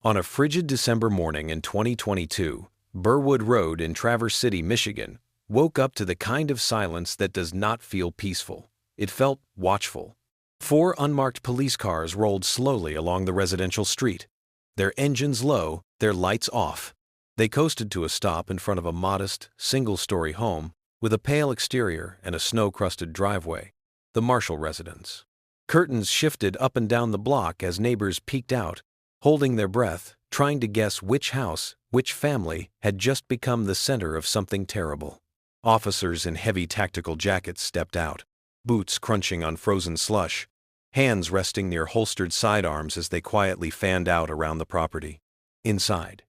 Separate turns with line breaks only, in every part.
On a frigid December morning in 2022, Burwood Road in Traverse City, Michigan, woke up to the kind of silence that does not feel peaceful. It felt watchful. Four unmarked police cars rolled slowly along the residential street, their engines low, their lights off. They coasted to a stop in front of a modest, single-story home with a pale exterior and a snow-crusted driveway, the Marshall residence. Curtains shifted up and down the block as neighbors peeked out, holding their breath, trying to guess which house, which family, had just become the center of something terrible. Officers in heavy tactical jackets stepped out, boots crunching on frozen slush, hands resting near holstered sidearms as they quietly fanned out around the property. Inside,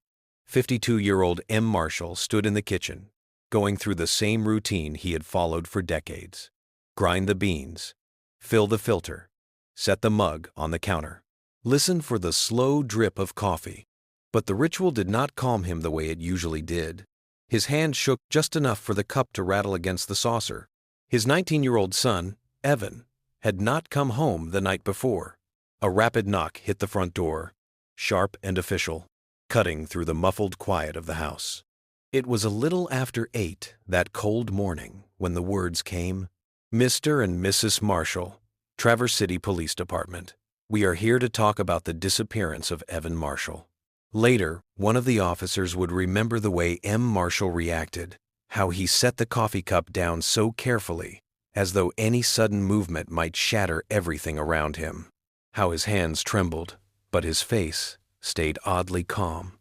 52-year-old M. Marshall stood in the kitchen, going through the same routine he had followed for decades. Grind the beans, fill the filter, set the mug on the counter. Listen for the slow drip of coffee. But the ritual did not calm him the way it usually did. His hand shook just enough for the cup to rattle against the saucer. His 19-year-old son, Evan, had not come home the night before. A rapid knock hit the front door, sharp and official, cutting through the muffled quiet of the house. It was a little after 8 that cold morning when the words came, "Mr. and Mrs. Marshall, Traverse City Police Department. We are here to talk about the disappearance of Evan Marshall." Later, one of the officers would remember the way M. Marshall reacted, how he set the coffee cup down so carefully, as though any sudden movement might shatter everything around him, how his hands trembled, but his face stayed oddly calm,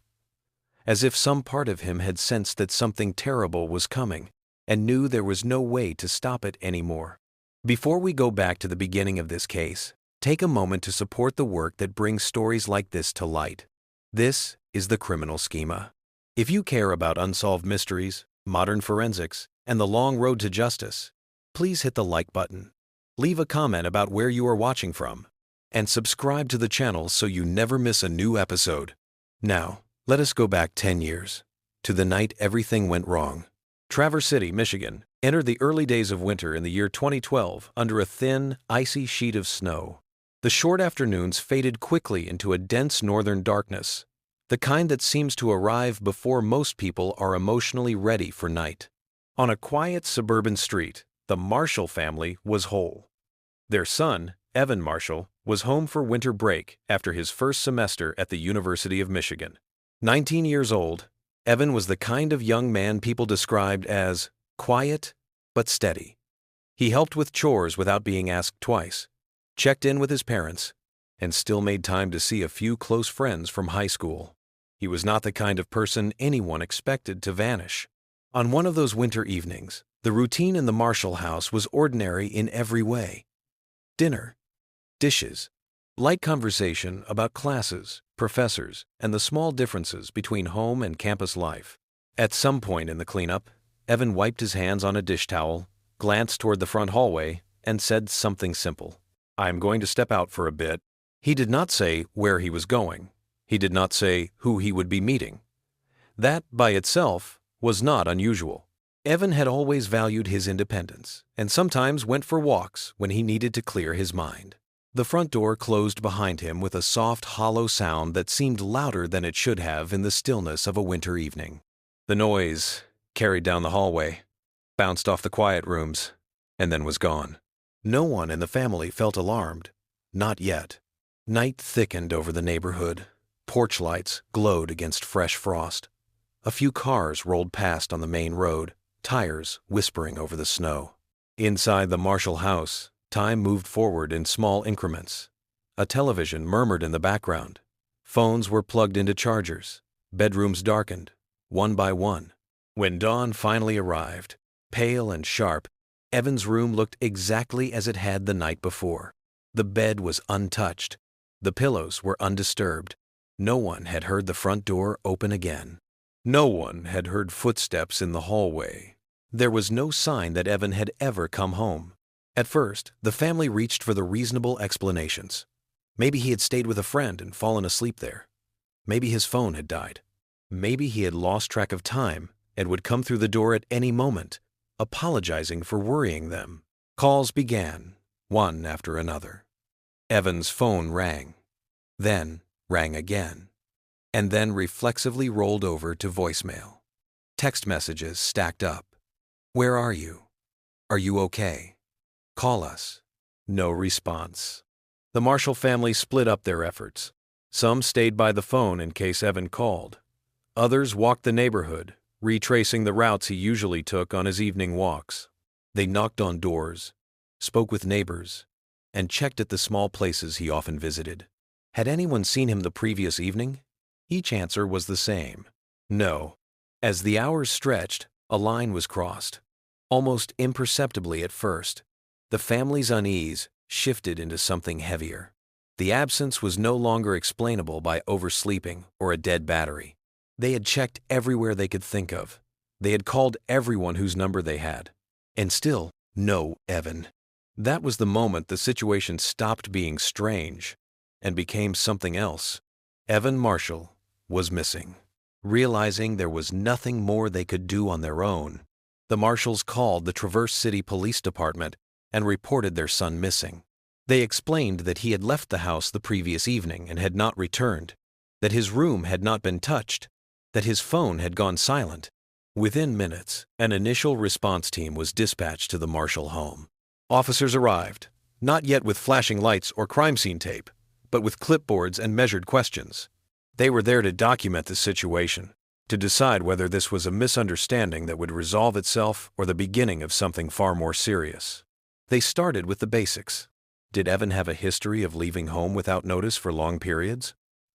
as if some part of him had sensed that something terrible was coming and knew there was no way to stop it anymore. Before we go back to the beginning of this case, take a moment to support the work that brings stories like this to light. This is the Criminal Schema. If you care about unsolved mysteries, modern forensics, and the long road to justice, please hit the like button, leave a comment about where you are watching from, and subscribe to the channel so you never miss a new episode. Now, let us go back 10 years, to the night everything went wrong. Traverse City, Michigan, entered the early days of winter in the year 2012 under a thin, icy sheet of snow. The short afternoons faded quickly into a dense northern darkness, the kind that seems to arrive before most people are emotionally ready for night. On a quiet suburban street, the Marshall family was whole. Their son, Evan Marshall, was home for winter break after his first semester at the University of Michigan. 19 years old, Evan was the kind of young man people described as quiet but steady. He helped with chores without being asked twice, checked in with his parents, and still made time to see a few close friends from high school. He was not the kind of person anyone expected to vanish. On one of those winter evenings, the routine in the Marshall house was ordinary in every way. Dinner, dishes, light conversation about classes, professors, and the small differences between home and campus life. At some point in the cleanup, Evan wiped his hands on a dish towel, glanced toward the front hallway, and said something simple. "I'm going to step out for a bit." He did not say where he was going. He did not say who he would be meeting. That, by itself, was not unusual. Evan had always valued his independence, and sometimes went for walks when he needed to clear his mind. The front door closed behind him with a soft, hollow sound that seemed louder than it should have in the stillness of a winter evening. The noise carried down the hallway, bounced off the quiet rooms, and then was gone. No one in the family felt alarmed. Not yet. Night thickened over the neighborhood. Porch lights glowed against fresh frost. A few cars rolled past on the main road, tires whispering over the snow. Inside the Marshall house, time moved forward in small increments. A television murmured in the background. Phones were plugged into chargers. Bedrooms darkened, one by one. When dawn finally arrived, pale and sharp, Evan's room looked exactly as it had the night before. The bed was untouched. The pillows were undisturbed. No one had heard the front door open again. No one had heard footsteps in the hallway. There was no sign that Evan had ever come home. At first, the family reached for the reasonable explanations. Maybe he had stayed with a friend and fallen asleep there. Maybe his phone had died. Maybe he had lost track of time and would come through the door at any moment, apologizing for worrying them. Calls began, one after another. Evan's phone rang, then rang again. and then reflexively rolled over to voicemail. Text messages stacked up. Where are you? Are you okay? Call us. No response. The Marshall family split up their efforts. Some stayed by the phone in case Evan called. Others walked the neighborhood, retracing the routes he usually took on his evening walks. They knocked on doors, spoke with neighbors, and checked at the small places he often visited. Had anyone seen him the previous evening? Each answer was the same. No. As the hours stretched, a line was crossed. Almost imperceptibly at first, the family's unease shifted into something heavier. The absence was no longer explainable by oversleeping or a dead battery. They had checked everywhere they could think of. They had called everyone whose number they had. And still, no Evan. That was the moment the situation stopped being strange and became something else. Evan Marshall was missing. Realizing there was nothing more they could do on their own, the Marshalls called the Traverse City Police Department and reported their son missing. They explained that he had left the house the previous evening and had not returned, that his room had not been touched, that his phone had gone silent. Within minutes, an initial response team was dispatched to the Marshall home. Officers arrived, not yet with flashing lights or crime scene tape, but with clipboards and measured questions. They were there to document the situation, to decide whether this was a misunderstanding that would resolve itself or the beginning of something far more serious. They started with the basics. Did Evan have a history of leaving home without notice for long periods?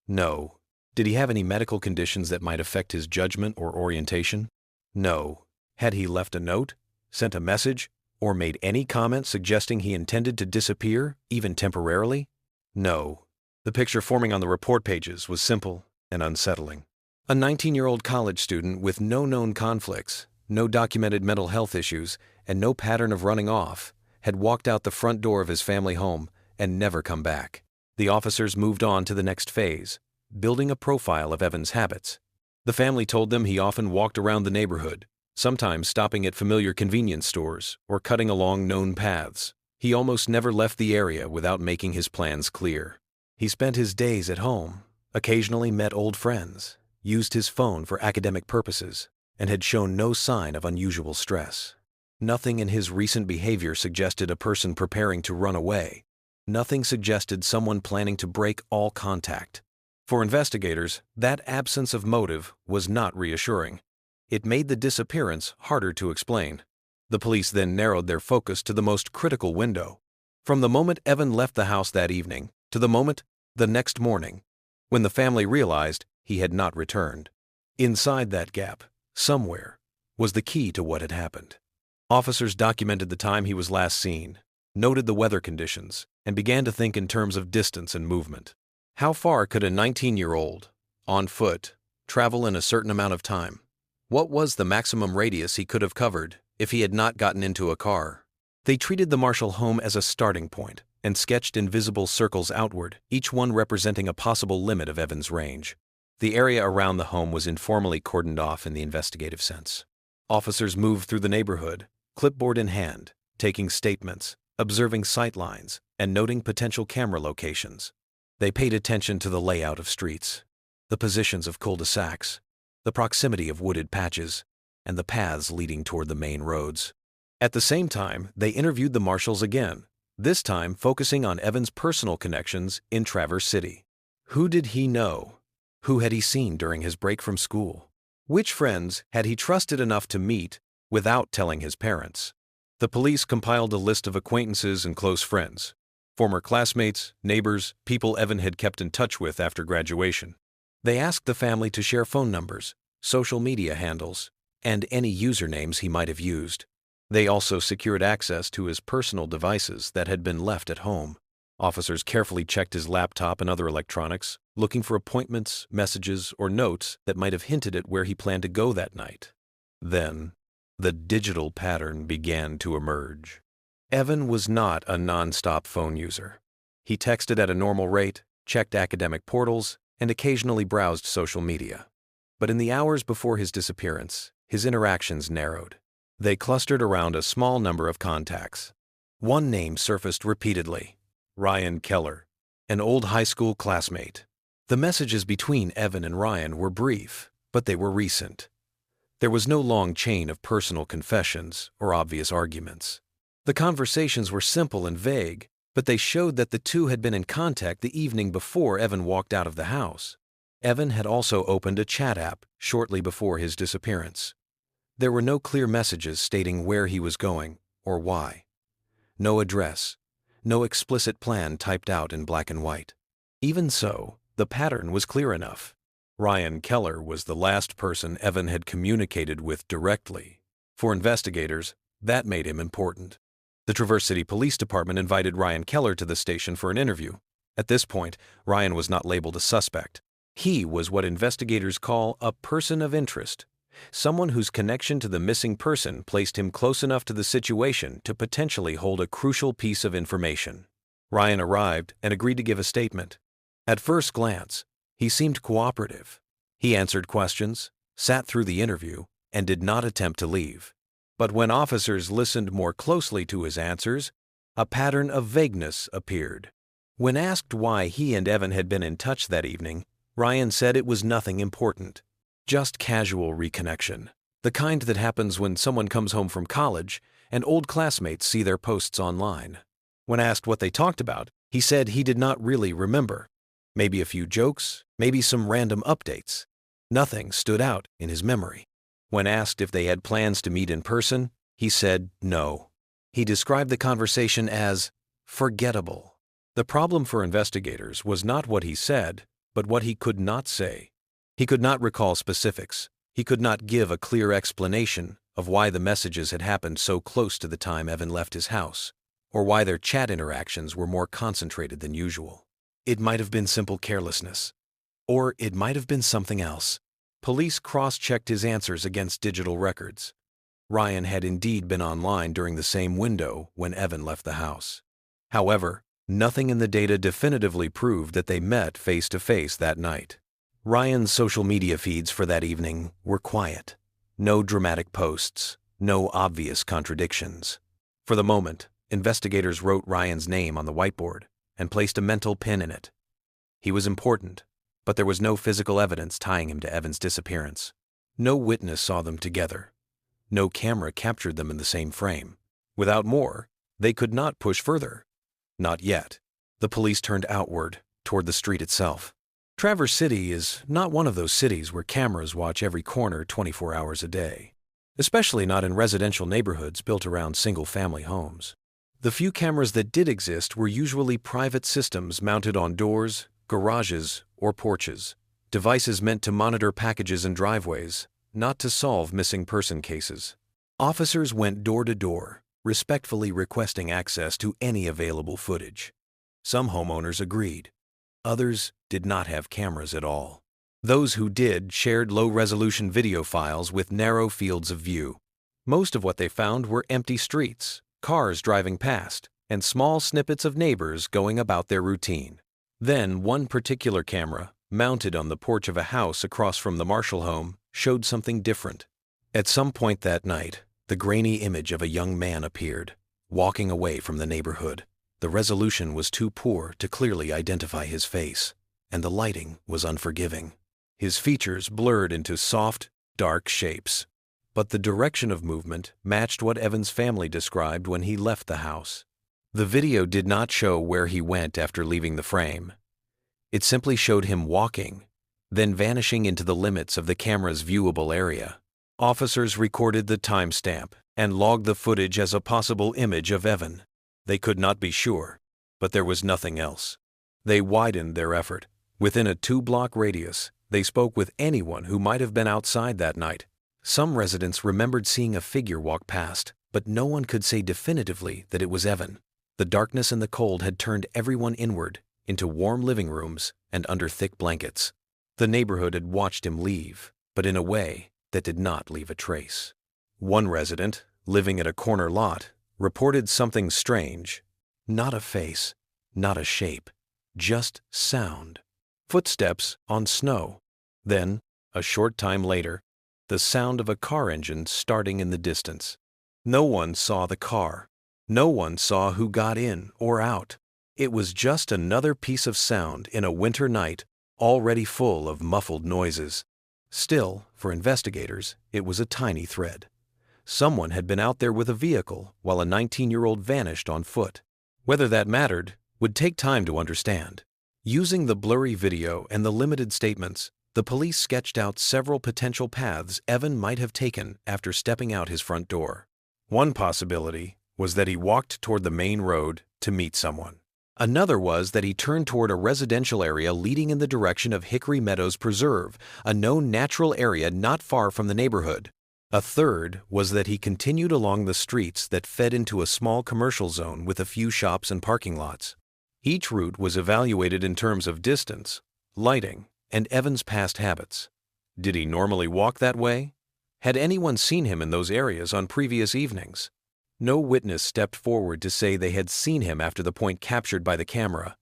No. Did he have any medical conditions that might affect his judgment or orientation? No. Had he left a note, sent a message, or made any comment suggesting he intended to disappear, even temporarily? No. The picture forming on the report pages was simple and unsettling. A 19-year-old college student with no known conflicts, no documented mental health issues, and no pattern of running off, had walked out the front door of his family home and never come back. The officers moved on to the next phase, building a profile of Evan's habits. The family told them he often walked around the neighborhood, sometimes stopping at familiar convenience stores or cutting along known paths. He almost never left the area without making his plans clear. He spent his days at home, occasionally met old friends, used his phone for academic purposes, and had shown no sign of unusual stress. Nothing in his recent behavior suggested a person preparing to run away. Nothing suggested someone planning to break all contact. For investigators, that absence of motive was not reassuring. It made the disappearance harder to explain. The police then narrowed their focus to the most critical window. From the moment Evan left the house that evening to the moment the next morning, when the family realized he had not returned. Inside that gap, somewhere, was the key to what had happened. Officers documented the time he was last seen, noted the weather conditions, and began to think in terms of distance and movement. How far could a 19-year-old, on foot, travel in a certain amount of time? What was the maximum radius he could have covered if he had not gotten into a car? They treated the Marshall home as a starting point and sketched invisible circles outward, each one representing a possible limit of Evan's range. The area around the home was informally cordoned off in the investigative sense. Officers moved through the neighborhood, clipboard in hand, taking statements, observing sight lines, and noting potential camera locations. They paid attention to the layout of streets, the positions of cul-de-sacs, the proximity of wooded patches, and the paths leading toward the main roads. At the same time, they interviewed the Marshalls again, this time focusing on Evan's personal connections in Traverse City. Who did he know? Who had he seen during his break from school? Which friends had he trusted enough to meet without telling his parents? The police compiled a list of acquaintances and close friends, former classmates, neighbors, people Evan had kept in touch with after graduation. They asked the family to share phone numbers, social media handles, and any usernames he might have used. They also secured access to his personal devices that had been left at home. Officers carefully checked his laptop and other electronics, looking for appointments, messages, or notes that might have hinted at where he planned to go that night. Then, the digital pattern began to emerge. Evan was not a non-stop phone user. He texted at a normal rate, checked academic portals, and occasionally browsed social media. But in the hours before his disappearance, his interactions narrowed. They clustered around a small number of contacts. One name surfaced repeatedly: Ryan Keller, an old high school classmate. The messages between Evan and Ryan were brief, but they were recent. There was no long chain of personal confessions or obvious arguments. The conversations were simple and vague, but they showed that the two had been in contact the evening before Evan walked out of the house. Evan had also opened a chat app shortly before his disappearance. There were no clear messages stating where he was going or why. No address, no explicit plan typed out in black and white. Even so, the pattern was clear enough. Ryan Keller was the last person Evan had communicated with directly. For investigators, that made him important. The Traverse City Police Department invited Ryan Keller to the station for an interview. At this point, Ryan was not labeled a suspect. He was what investigators call a person of interest, someone whose connection to the missing person placed him close enough to the situation to potentially hold a crucial piece of information. Ryan arrived and agreed to give a statement. At first glance, he seemed cooperative. He answered questions, sat through the interview, and did not attempt to leave. But when officers listened more closely to his answers, a pattern of vagueness appeared. When asked why he and Evan had been in touch that evening, Ryan said it was nothing important. Just casual reconnection, the kind that happens when someone comes home from college and old classmates see their posts online. When asked what they talked about, he said he did not really remember. Maybe a few jokes, maybe some random updates. Nothing stood out in his memory. When asked if they had plans to meet in person, he said no. He described the conversation as forgettable. The problem for investigators was not what he said, but what he could not say. He could not recall specifics. He could not give a clear explanation of why the messages had happened so close to the time Evan left his house, or why their chat interactions were more concentrated than usual. It might have been simple carelessness, or it might have been something else. Police cross-checked his answers against digital records. Ryan had indeed been online during the same window when Evan left the house. However, nothing in the data definitively proved that they met face-to-face that night. Ryan's social media feeds for that evening were quiet. No dramatic posts, no obvious contradictions. For the moment, investigators wrote Ryan's name on the whiteboard and placed a mental pin in it. He was important, but there was no physical evidence tying him to Evan's disappearance. No witness saw them together. No camera captured them in the same frame. Without more, they could not push further. Not yet. The police turned outward, toward the street itself. Traverse City is not one of those cities where cameras watch every corner 24 hours a day, especially not in residential neighborhoods built around single-family homes. The few cameras that did exist were usually private systems mounted on doors, garages, or porches, devices meant to monitor packages and driveways, not to solve missing person cases. Officers went door to door, respectfully requesting access to any available footage. Some homeowners agreed. Others did not have cameras at all. Those who did shared low-resolution video files with narrow fields of view. Most of what they found were empty streets, cars driving past, and small snippets of neighbors going about their routine. Then one particular camera, mounted on the porch of a house across from the Marshall home, showed something different. At some point that night, the grainy image of a young man appeared, walking away from the neighborhood. The resolution was too poor to clearly identify his face, and the lighting was unforgiving. His features blurred into soft, dark shapes. But the direction of movement matched what Evan's family described when he left the house. The video did not show where he went after leaving the frame. It simply showed him walking, then vanishing into the limits of the camera's viewable area. Officers recorded the timestamp and logged the footage as a possible image of Evan. They could not be sure, but there was nothing else. They widened their effort. Within a 2-block radius, they spoke with anyone who might have been outside that night. Some residents remembered seeing a figure walk past, but no one could say definitively that it was Evan. The darkness and the cold had turned everyone inward, into warm living rooms and under thick blankets. The neighborhood had watched him leave, but in a way that did not leave a trace. One resident, living at a corner lot, reported something strange. Not a face, not a shape, just sound. Footsteps on snow. Then, a short time later, the sound of a car engine starting in the distance. No one saw the car. No one saw who got in or out. It was just another piece of sound in a winter night already full of muffled noises. Still, for investigators, it was a tiny thread. Someone had been out there with a vehicle while a 19-year-old vanished on foot. Whether that mattered would take time to understand. Using the blurry video and the limited statements, the police sketched out several potential paths Evan might have taken after stepping out his front door. One possibility was that he walked toward the main road to meet someone. Another was that he turned toward a residential area leading in the direction of Hickory Meadows Preserve, a known natural area not far from the neighborhood. A third was that he continued along the streets that fed into a small commercial zone with a few shops and parking lots. Each route was evaluated in terms of distance, lighting, and Evan's past habits. Did he normally walk that way? Had anyone seen him in those areas on previous evenings? No witness stepped forward to say they had seen him after the point captured by the camera.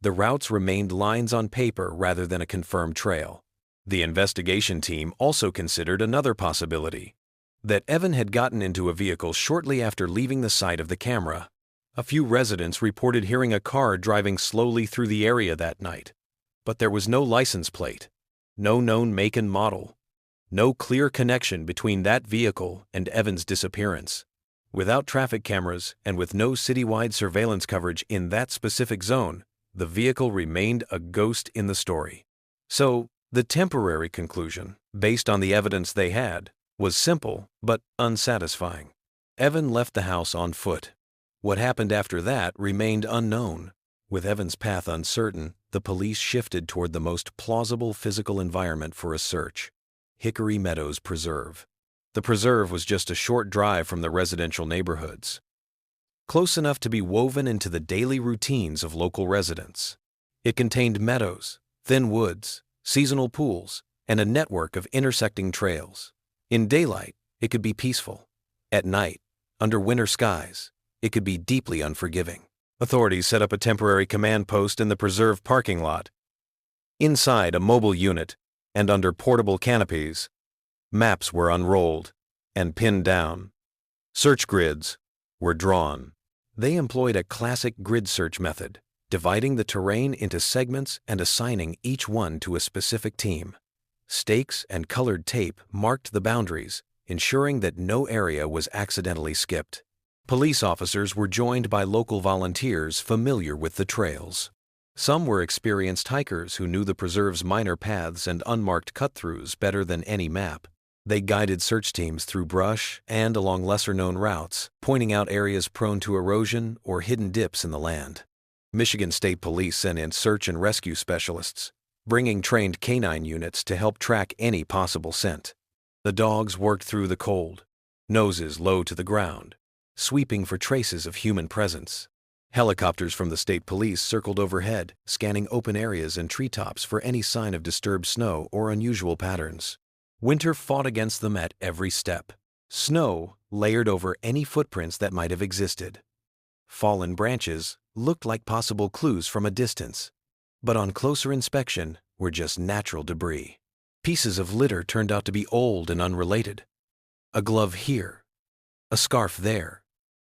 The routes remained lines on paper rather than a confirmed trail. The investigation team also considered another possibility, that Evan had gotten into a vehicle shortly after leaving the site of the camera. A few residents reported hearing a car driving slowly through the area that night, but there was no license plate, no known make and model, no clear connection between that vehicle and Evan's disappearance. Without traffic cameras and with no citywide surveillance coverage in that specific zone, the vehicle remained a ghost in the story. So, the temporary conclusion, based on the evidence they had, was simple but unsatisfying. Evan left the house on foot. What happened after that remained unknown. With Evan's path uncertain, the police shifted toward the most plausible physical environment for a search: Hickory Meadows Preserve. The preserve was just a short drive from the residential neighborhoods, close enough to be woven into the daily routines of local residents. It contained meadows, thin woods, seasonal pools, and a network of intersecting trails. In daylight, it could be peaceful. At night, under winter skies, it could be deeply unforgiving. Authorities set up a temporary command post in the preserve parking lot. Inside a mobile unit and under portable canopies, maps were unrolled and pinned down. Search grids were drawn. They employed a classic grid search method, dividing the terrain into segments and assigning each one to a specific team. Stakes and colored tape marked the boundaries, ensuring that no area was accidentally skipped. Police officers were joined by local volunteers familiar with the trails. Some were experienced hikers who knew the preserve's minor paths and unmarked cut-throughs better than any map. They guided search teams through brush and along lesser-known routes, pointing out areas prone to erosion or hidden dips in the land. Michigan State Police sent in search and rescue specialists, bringing trained canine units to help track any possible scent. The dogs worked through the cold, noses low to the ground, sweeping for traces of human presence. Helicopters from the state police circled overhead, scanning open areas and treetops for any sign of disturbed snow or unusual patterns. Winter fought against them at every step. Snow layered over any footprints that might have existed. Fallen branches looked like possible clues from a distance, but on closer inspection were just natural debris. Pieces of litter turned out to be old and unrelated. A glove here, a scarf there.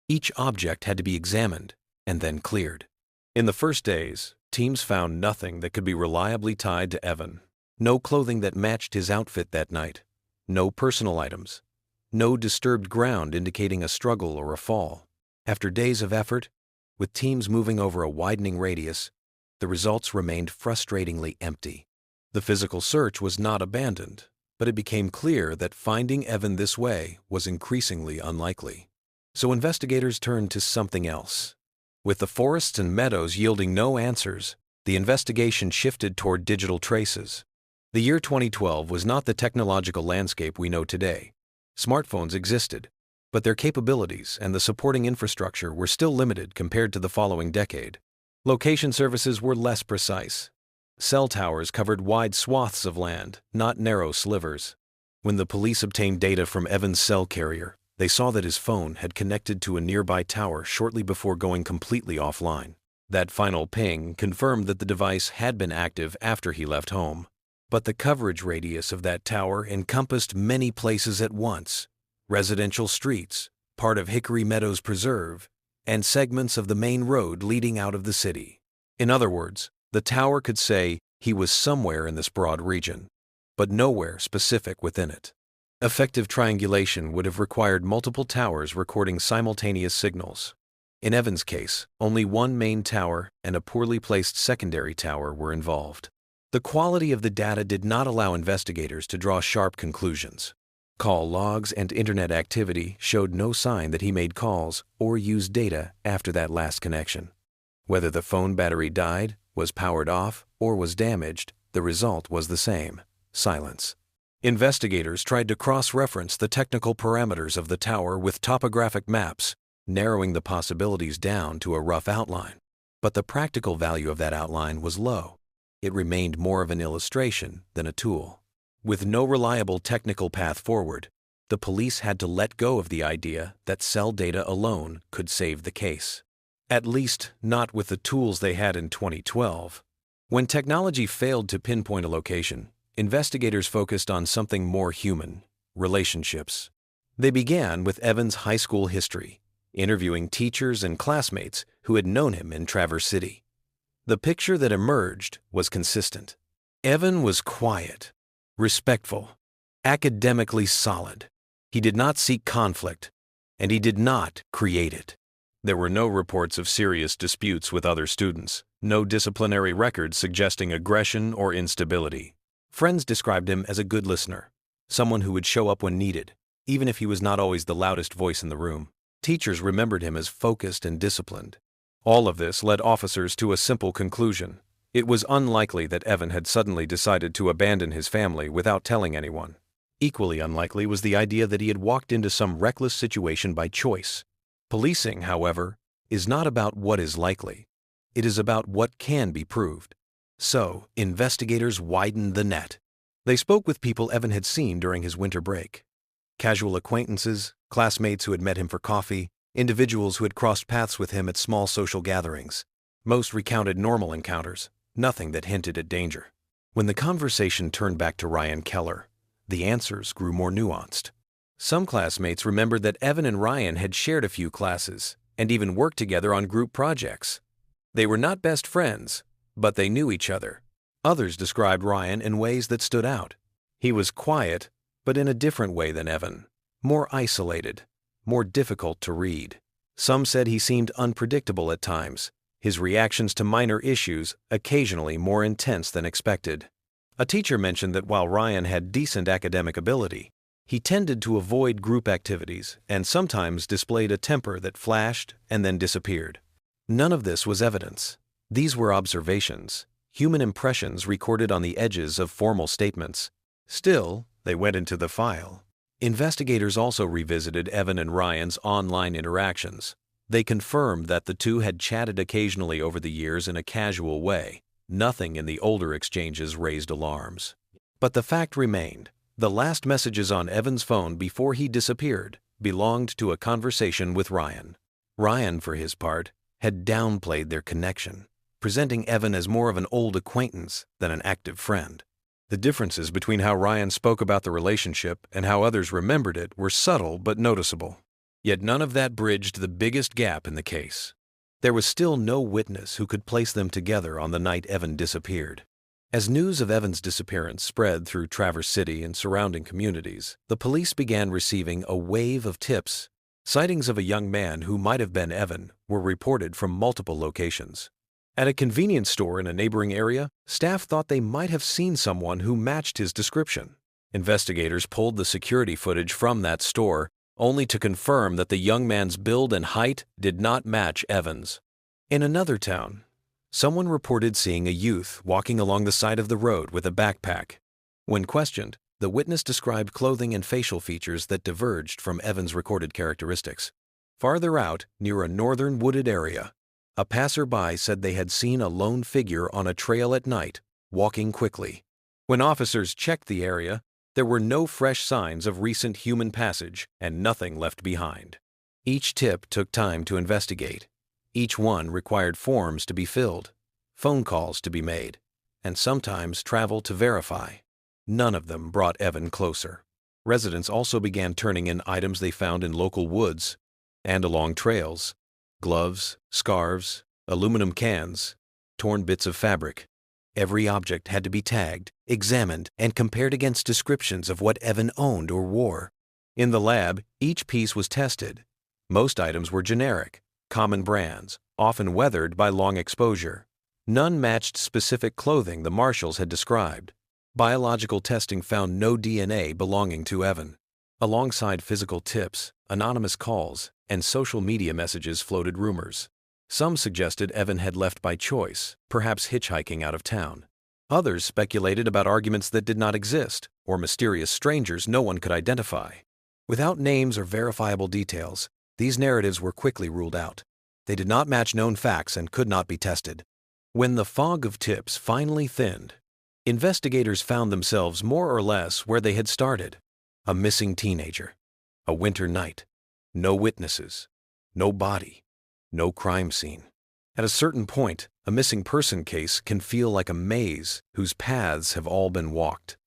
Each object had to be examined and then cleared. In the first days, teams found nothing that could be reliably tied to Evan. No clothing that matched his outfit that night. No personal items. No disturbed ground indicating a struggle or a fall. After days of effort, with teams moving over a widening radius, the results remained frustratingly empty. The physical search was not abandoned, but it became clear that finding Evan this way was increasingly unlikely. So investigators turned to something else. With the forests and meadows yielding no answers, the investigation shifted toward digital traces. The year 2012 was not the technological landscape we know today. Smartphones existed, but their capabilities and the supporting infrastructure were still limited compared to the following decade. Location services were less precise. Cell towers covered wide swaths of land, not narrow slivers. When the police obtained data from Evan's cell carrier, they saw that his phone had connected to a nearby tower shortly before going completely offline. That final ping confirmed that the device had been active after he left home. But the coverage radius of that tower encompassed many places at once: residential streets, part of Hickory Meadows Preserve, and segments of the main road leading out of the city. In other words, the tower could say, He was somewhere in this broad region, but nowhere specific within it. Effective triangulation would have required multiple towers recording simultaneous signals. In Evan's case, only one main tower and a poorly placed secondary tower were involved. The quality of the data did not allow investigators to draw sharp conclusions. Call logs and internet activity showed no sign that he made calls or used data after that last connection. Whether the phone battery died, was powered off, or was damaged, the result was the same: silence. Investigators tried to cross-reference the technical parameters of the tower with topographic maps, narrowing the possibilities down to a rough outline. But the practical value of that outline was low. It remained more of an illustration than a tool. With no reliable technical path forward, the police had to let go of the idea that cell data alone could save the case. At least not with the tools they had in 2012. When technology failed to pinpoint a location, investigators focused on something more human: relationships. They began with Evan's high school history, interviewing teachers and classmates who had known him in Traverse City. The picture that emerged was consistent. Evan was quiet, respectful, academically solid. He did not seek conflict, and he did not create it. There were no reports of serious disputes with other students, no disciplinary records suggesting aggression or instability. Friends described him as a good listener, someone who would show up when needed, even if he was not always the loudest voice in the room. Teachers remembered him as focused and disciplined. All of this led officers to a simple conclusion: it was unlikely that Evan had suddenly decided to abandon his family without telling anyone. Equally unlikely was the idea that he had walked into some reckless situation by choice. Policing, however, is not about what is likely. It is about what can be proved. So, investigators widened the net. They spoke with people Evan had seen during his winter break. Casual acquaintances, classmates who had met him for coffee, individuals who had crossed paths with him at small social gatherings. Most recounted normal encounters, nothing that hinted at danger. When the conversation turned back to Ryan Keller, the answers grew more nuanced. Some classmates remembered that Evan and Ryan had shared a few classes and even worked together on group projects. They were not best friends, but they knew each other. Others described Ryan in ways that stood out. He was quiet, but in a different way than Evan. More isolated, more difficult to read. Some said he seemed unpredictable at times, his reactions to minor issues occasionally more intense than expected. A teacher mentioned that while Ryan had decent academic ability, he tended to avoid group activities and sometimes displayed a temper that flashed and then disappeared. None of this was evidence. These were observations, human impressions recorded on the edges of formal statements. Still, they went into the file. Investigators also revisited Evan and Ryan's online interactions. They confirmed that the two had chatted occasionally over the years in a casual way. Nothing in the older exchanges raised alarms. But the fact remained: the last messages on Evan's phone before he disappeared belonged to a conversation with Ryan. Ryan, for his part, had downplayed their connection, presenting Evan as more of an old acquaintance than an active friend. The differences between how Ryan spoke about the relationship and how others remembered it were subtle but noticeable. Yet none of that bridged the biggest gap in the case. There was still no witness who could place them together on the night Evan disappeared. As news of Evan's disappearance spread through Traverse City and surrounding communities, the police began receiving a wave of tips. Sightings of a young man who might have been Evan were reported from multiple locations. At a convenience store in a neighboring area, staff thought they might have seen someone who matched his description. Investigators pulled the security footage from that store, only to confirm that the young man's build and height did not match Evan's. In another town, someone reported seeing a youth walking along the side of the road with a backpack. When questioned, the witness described clothing and facial features that diverged from Evan's recorded characteristics. Farther out, near a northern wooded area, a passerby said they had seen a lone figure on a trail at night, walking quickly. When officers checked the area, there were no fresh signs of recent human passage and nothing left behind. Each tip took time to investigate. Each one required forms to be filled, phone calls to be made, and sometimes travel to verify. None of them brought Evan closer. Residents also began turning in items they found in local woods and along trails: gloves, scarves, aluminum cans, torn bits of fabric. Every object had to be tagged, examined, and compared against descriptions of what Evan owned or wore. In the lab, each piece was tested. Most items were generic, common brands, often weathered by long exposure. None matched specific clothing the marshals had described. Biological testing found no DNA belonging to Evan. Alongside physical tips, anonymous calls, and social media messages floated rumors. Some suggested Evan had left by choice, perhaps hitchhiking out of town. Others speculated about arguments that did not exist, or mysterious strangers no one could identify. Without names or verifiable details, these narratives were quickly ruled out. They did not match known facts and could not be tested. When the fog of tips finally thinned, investigators found themselves more or less where they had started. A missing teenager. A winter night. No witnesses. No body. No crime scene. At a certain point, a missing person case can feel like a maze whose paths have all been walked.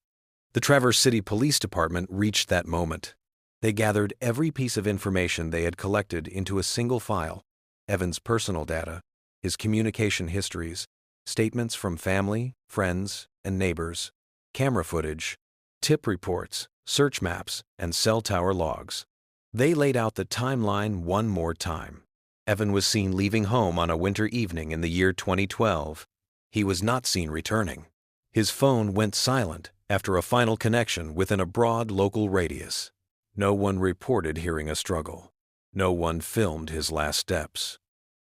The Traverse City Police Department reached that moment. They gathered every piece of information they had collected into a single file: Evan's personal data, his communication histories, statements from family, friends, and neighbors, camera footage, tip reports, search maps, and cell tower logs. They laid out the timeline one more time. Evan was seen leaving home on a winter evening in the year 2012. He was not seen returning. His phone went silent after a final connection within a broad local radius. No one reported hearing a struggle. No one filmed his last steps.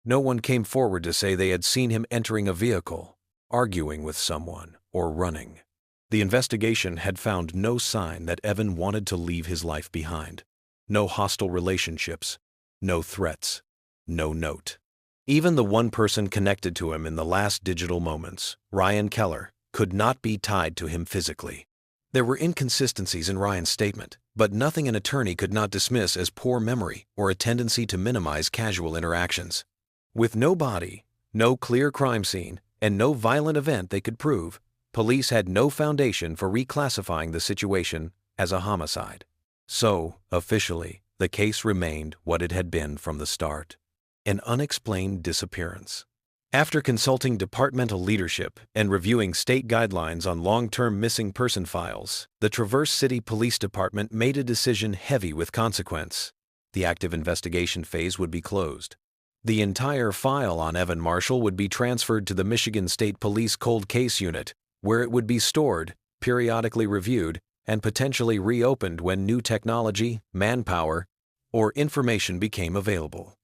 No one came forward to say they had seen him entering a vehicle, arguing with someone, or running. The investigation had found no sign that Evan wanted to leave his life behind. No hostile relationships, no threats, no note. Even the one person connected to him in the last digital moments, Ryan Keller, could not be tied to him physically. There were inconsistencies in Ryan's statement, but nothing an attorney could not dismiss as poor memory or a tendency to minimize casual interactions. With no body, no clear crime scene, and no violent event they could prove, police had no foundation for reclassifying the situation as a homicide. So, officially, the case remained what it had been from the start: an unexplained disappearance. After consulting departmental leadership and reviewing state guidelines on long-term missing person files, the Traverse City Police Department made a decision heavy with consequence. The active investigation phase would be closed. The entire file on Evan Marshall would be transferred to the Michigan State Police Cold Case Unit, where it would be stored, periodically reviewed, and potentially reopened when new technology, manpower, or information became available.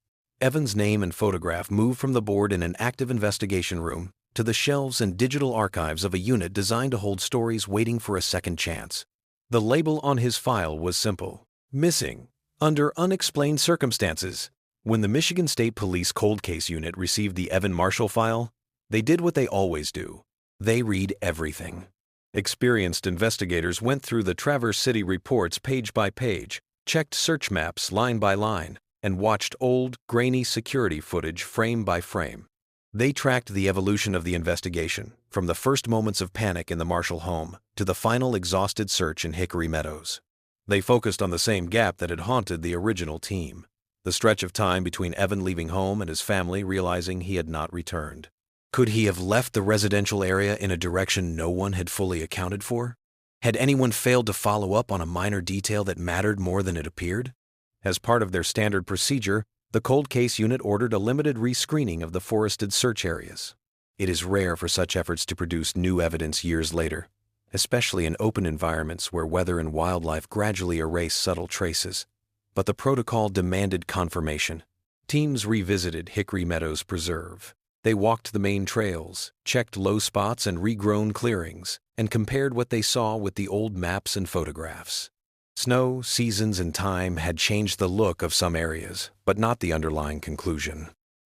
Evan's name and photograph moved from the board in an active investigation room to the shelves and digital archives of a unit designed to hold stories waiting for a second chance. The label on his file was simple: missing, under unexplained circumstances. When the Michigan State Police Cold Case Unit received the Evan Marshall file, they did what they always do. They read everything. Experienced investigators went through the Traverse City reports page by page, checked search maps line by line, and watched old, grainy security footage frame by frame. They tracked the evolution of the investigation, from the first moments of panic in the Marshall home to the final exhausted search in Hickory Meadows. They focused on the same gap that had haunted the original team: the stretch of time between Evan leaving home and his family realizing he had not returned. Could he have left the residential area in a direction no one had fully accounted for? Had anyone failed to follow up on a minor detail that mattered more than it appeared? As part of their standard procedure, the Cold Case Unit ordered a limited rescreening of the forested search areas. It is rare for such efforts to produce new evidence years later, especially in open environments where weather and wildlife gradually erase subtle traces. But the protocol demanded confirmation. Teams revisited Hickory Meadows Preserve. They walked the main trails, checked low spots and regrown clearings, and compared what they saw with the old maps and photographs. Snow, seasons, and time had changed the look of some areas, but not the underlying conclusion.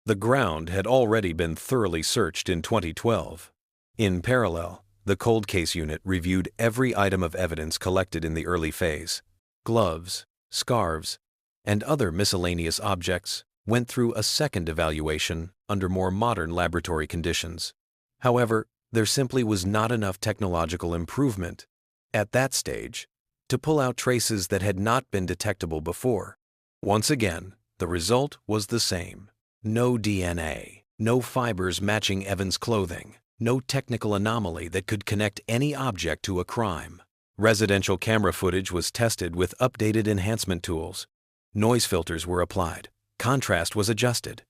The ground had already been thoroughly searched in 2012. In parallel, the Cold Case Unit reviewed every item of evidence collected in the early phase. Gloves, scarves, and other miscellaneous objects went through a second evaluation under more modern laboratory conditions. However, there simply was not enough technological improvement at that stage to pull out traces that had not been detectable before. Once again, the result was the same: no DNA, no fibers matching Evan's clothing, no technical anomaly that could connect any object to a crime. Residential camera footage was tested with updated enhancement tools. Noise filters were applied. Contrast was adjusted.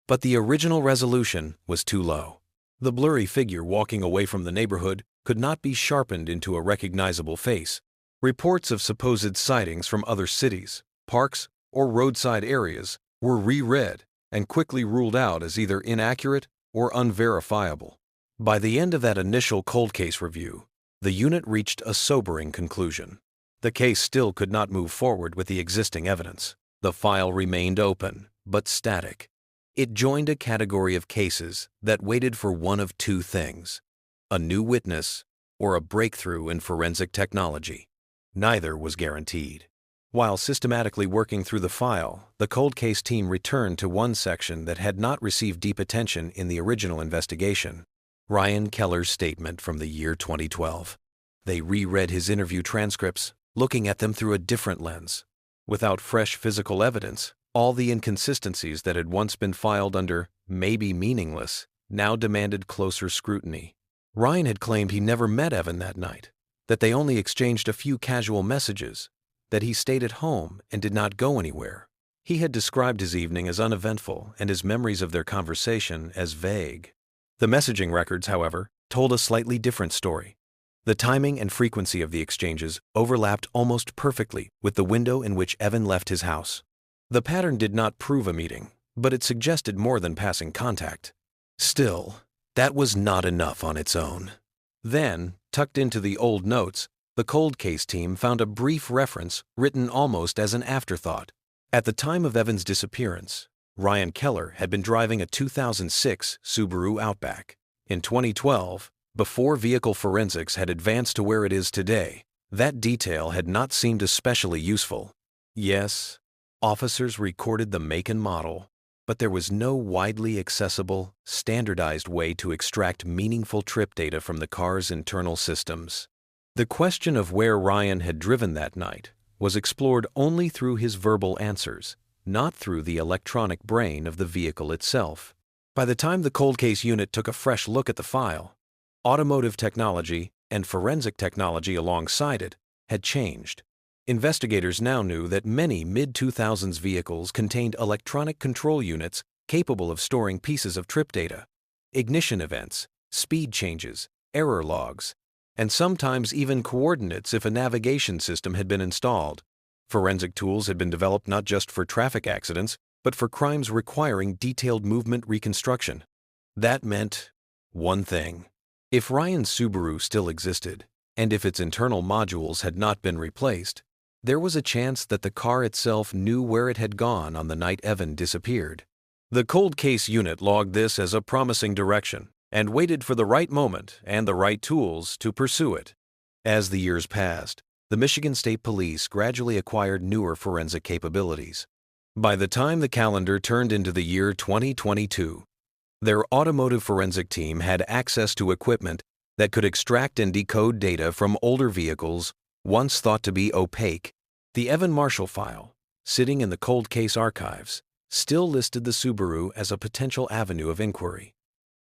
But the original resolution was too low. The blurry figure walking away from the neighborhood could not be sharpened into a recognizable face. Reports of supposed sightings from other cities, parks, or roadside areas were reread and quickly ruled out as either inaccurate or unverifiable. By the end of that initial cold case review, the unit reached a sobering conclusion. The case still could not move forward with the existing evidence. The file remained open, but static. It joined a category of cases that waited for one of two things: a new witness or a breakthrough in forensic technology. Neither was guaranteed. While systematically working through the file, the cold case team returned to one section that had not received deep attention in the original investigation: Ryan Keller's statement from the year 2012. They reread his interview transcripts, looking at them through a different lens. Without fresh physical evidence, all the inconsistencies that had once been filed under "maybe meaningless" now demanded closer scrutiny. Ryan had claimed he never met Evan that night, that they only exchanged a few casual messages, that he stayed at home and did not go anywhere. He had described his evening as uneventful and his memories of their conversation as vague. The messaging records, however, told a slightly different story. The timing and frequency of the exchanges overlapped almost perfectly with the window in which Evan left his house. The pattern did not prove a meeting, but it suggested more than passing contact. Still, that was not enough on its own. Then, tucked into the old notes, the cold case team found a brief reference written almost as an afterthought. At the time of Evan's disappearance, Ryan Keller had been driving a 2006 Subaru Outback. In 2012, before vehicle forensics had advanced to where it is today, that detail had not seemed especially useful. Yes, officers recorded the make and model, but there was no widely accessible, standardized way to extract meaningful trip data from the car's internal systems. The question of where Ryan had driven that night was explored only through his verbal answers, not through the electronic brain of the vehicle itself. By the time the cold case unit took a fresh look at the file, automotive technology and forensic technology alongside it had changed. Investigators now knew that many mid-2000s vehicles contained electronic control units capable of storing pieces of trip data, ignition events, speed changes, error logs, and sometimes even coordinates if a navigation system had been installed. Forensic tools had been developed not just for traffic accidents, but for crimes requiring detailed movement reconstruction. That meant one thing: if Ryan's Subaru still existed, and if its internal modules had not been replaced, there was a chance that the car itself knew where it had gone on the night Evan disappeared. The cold case unit logged this as a promising direction and waited for the right moment and the right tools to pursue it. As the years passed, the Michigan State Police gradually acquired newer forensic capabilities. By the time the calendar turned into the year 2022, their automotive forensic team had access to equipment that could extract and decode data from older vehicles once thought to be opaque. The Evan Marshall file, sitting in the cold case archives, still listed the Subaru as a potential avenue of inquiry.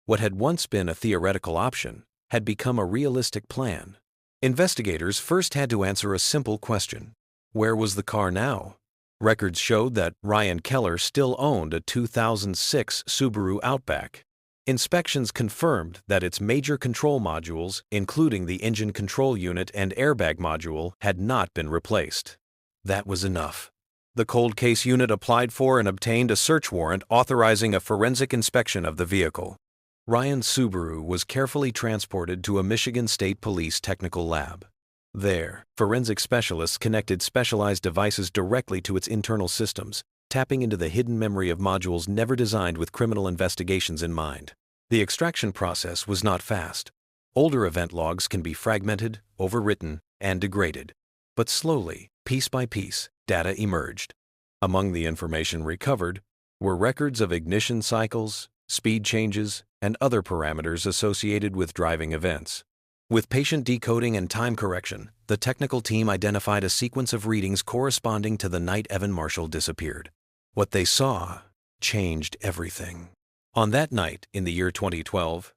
What had once been a theoretical option had become a realistic plan. Investigators first had to answer a simple question: where was the car now? Records showed that Ryan Keller still owned a 2006 Subaru Outback. Inspections confirmed that its major control modules, including the engine control unit and airbag module, had not been replaced. That was enough. The cold case unit applied for and obtained a search warrant authorizing a forensic inspection of the vehicle. Ryan's Subaru was carefully transported to a Michigan State Police technical lab. There, forensic specialists connected specialized devices directly to its internal systems, tapping into the hidden memory of modules never designed with criminal investigations in mind. The extraction process was not fast. Older event logs can be fragmented, overwritten, and degraded. But slowly, piece by piece, data emerged. Among the information recovered were records of ignition cycles, speed changes, and other parameters associated with driving events. With patient decoding and time correction, the technical team identified a sequence of readings corresponding to the night Evan Marshall disappeared. What they saw changed everything. On that night in the year 2012,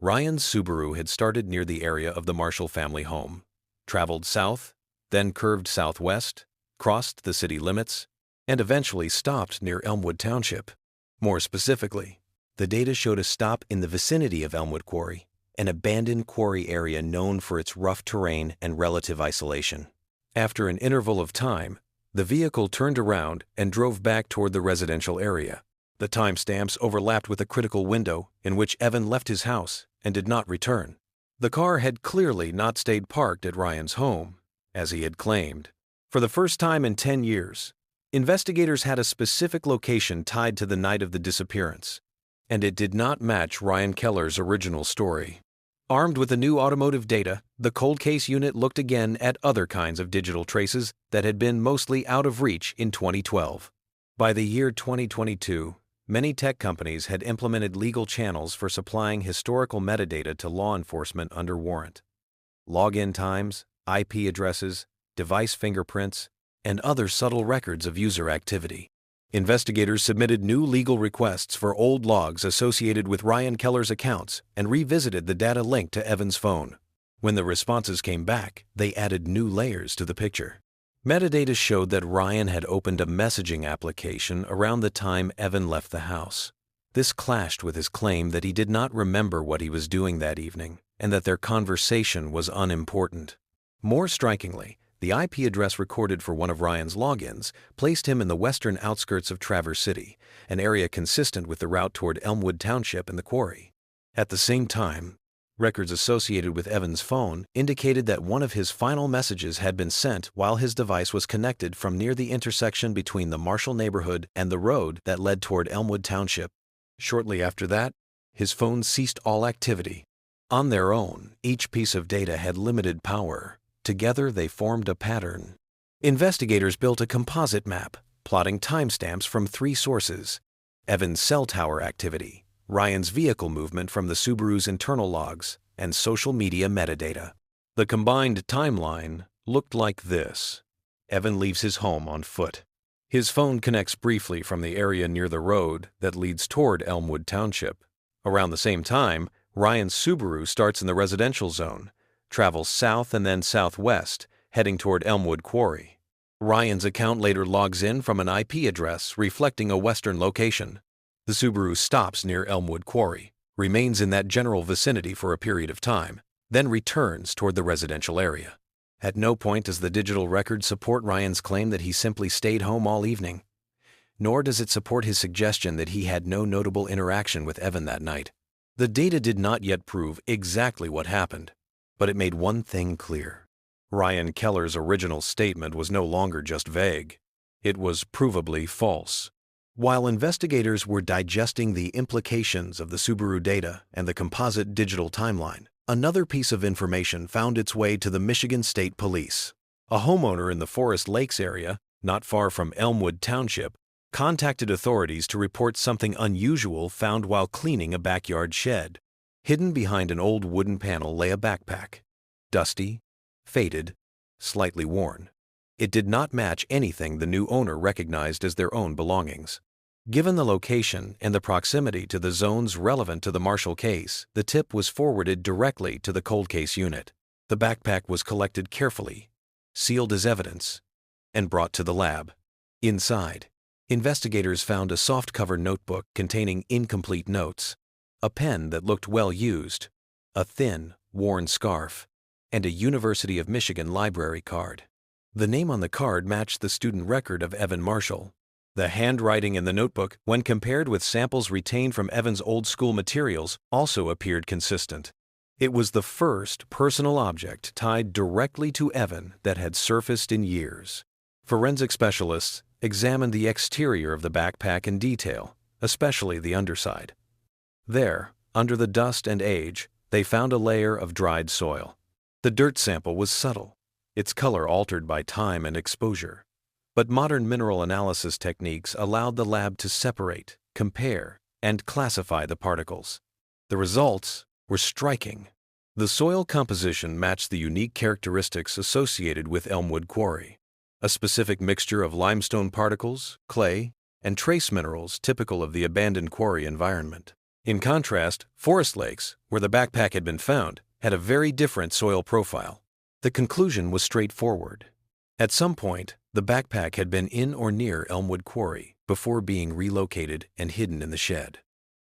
Ryan's Subaru had started near the area of the Marshall family home, traveled south, then curved southwest, crossed the city limits, and eventually stopped near Elmwood Township. More specifically, the data showed a stop in the vicinity of Elmwood Quarry, an abandoned quarry area known for its rough terrain and relative isolation. After an interval of time, the vehicle turned around and drove back toward the residential area. The timestamps overlapped with a critical window in which Evan left his house and did not return. The car had clearly not stayed parked at Ryan's home, as he had claimed. For the first time in 10 years, investigators had a specific location tied to the night of the disappearance, and it did not match Ryan Keller's original story. Armed with the new automotive data, the cold case unit looked again at other kinds of digital traces that had been mostly out of reach in 2012. By the year 2022, many tech companies had implemented legal channels for supplying historical metadata to law enforcement under warrant. Login times, IP addresses, device fingerprints, and other subtle records of user activity. Investigators submitted new legal requests for old logs associated with Ryan Keller's accounts and revisited the data linked to Evan's phone. When the responses came back, they added new layers to the picture. Metadata showed that Ryan had opened a messaging application around the time Evan left the house. This clashed with his claim that he did not remember what he was doing that evening and that their conversation was unimportant. More strikingly, the IP address recorded for one of Ryan's logins placed him in the western outskirts of Traverse City, an area consistent with the route toward Elmwood Township and the quarry. At the same time, records associated with Evan's phone indicated that one of his final messages had been sent while his device was connected from near the intersection between the Marshall neighborhood and the road that led toward Elmwood Township. Shortly after that, his phone ceased all activity. On their own, each piece of data had limited power. Together, they formed a pattern. Investigators built a composite map, plotting timestamps from 3 sources: Evan's cell tower activity, Ryan's vehicle movement from the Subaru's internal logs, and social media metadata. The combined timeline looked like this. Evan leaves his home on foot. His phone connects briefly from the area near the road that leads toward Elmwood Township. Around the same time, Ryan's Subaru starts in the residential zone, travels south and then southwest, heading toward Elmwood Quarry. Ryan's account later logs in from an IP address reflecting a western location. The Subaru stops near Elmwood Quarry, remains in that general vicinity for a period of time, then returns toward the residential area. At no point does the digital record support Ryan's claim that he simply stayed home all evening, nor does it support his suggestion that he had no notable interaction with Evan that night. The data did not yet prove exactly what happened, but it made one thing clear. Ryan Keller's original statement was no longer just vague. It was provably false. While investigators were digesting the implications of the Subaru data and the composite digital timeline, another piece of information found its way to the Michigan State Police. A homeowner in the Forest Lakes area, not far from Elmwood Township, contacted authorities to report something unusual found while cleaning a backyard shed. Hidden behind an old wooden panel lay a backpack, dusty, faded, slightly worn. It did not match anything the new owner recognized as their own belongings. Given the location and the proximity to the zones relevant to the Marshall case, the tip was forwarded directly to the cold case unit. The backpack was collected carefully, sealed as evidence, and brought to the lab. Inside, investigators found a soft-cover notebook containing incomplete notes, a pen that looked well used, a thin, worn scarf, and a University of Michigan library card. The name on the card matched the student record of Evan Marshall. The handwriting in the notebook, when compared with samples retained from Evan's old school materials, also appeared consistent. It was the first personal object tied directly to Evan that had surfaced in years. Forensic specialists examined the exterior of the backpack in detail, especially the underside. There, under the dust and age, they found a layer of dried soil. The dirt sample was subtle, its color altered by time and exposure. But modern mineral analysis techniques allowed the lab to separate, compare, and classify the particles. The results were striking. The soil composition matched the unique characteristics associated with Elmwood Quarry, a specific mixture of limestone particles, clay, and trace minerals typical of the abandoned quarry environment. In contrast, Forest Lakes, where the backpack had been found, had a very different soil profile. The conclusion was straightforward. At some point, the backpack had been in or near Elmwood Quarry before being relocated and hidden in the shed.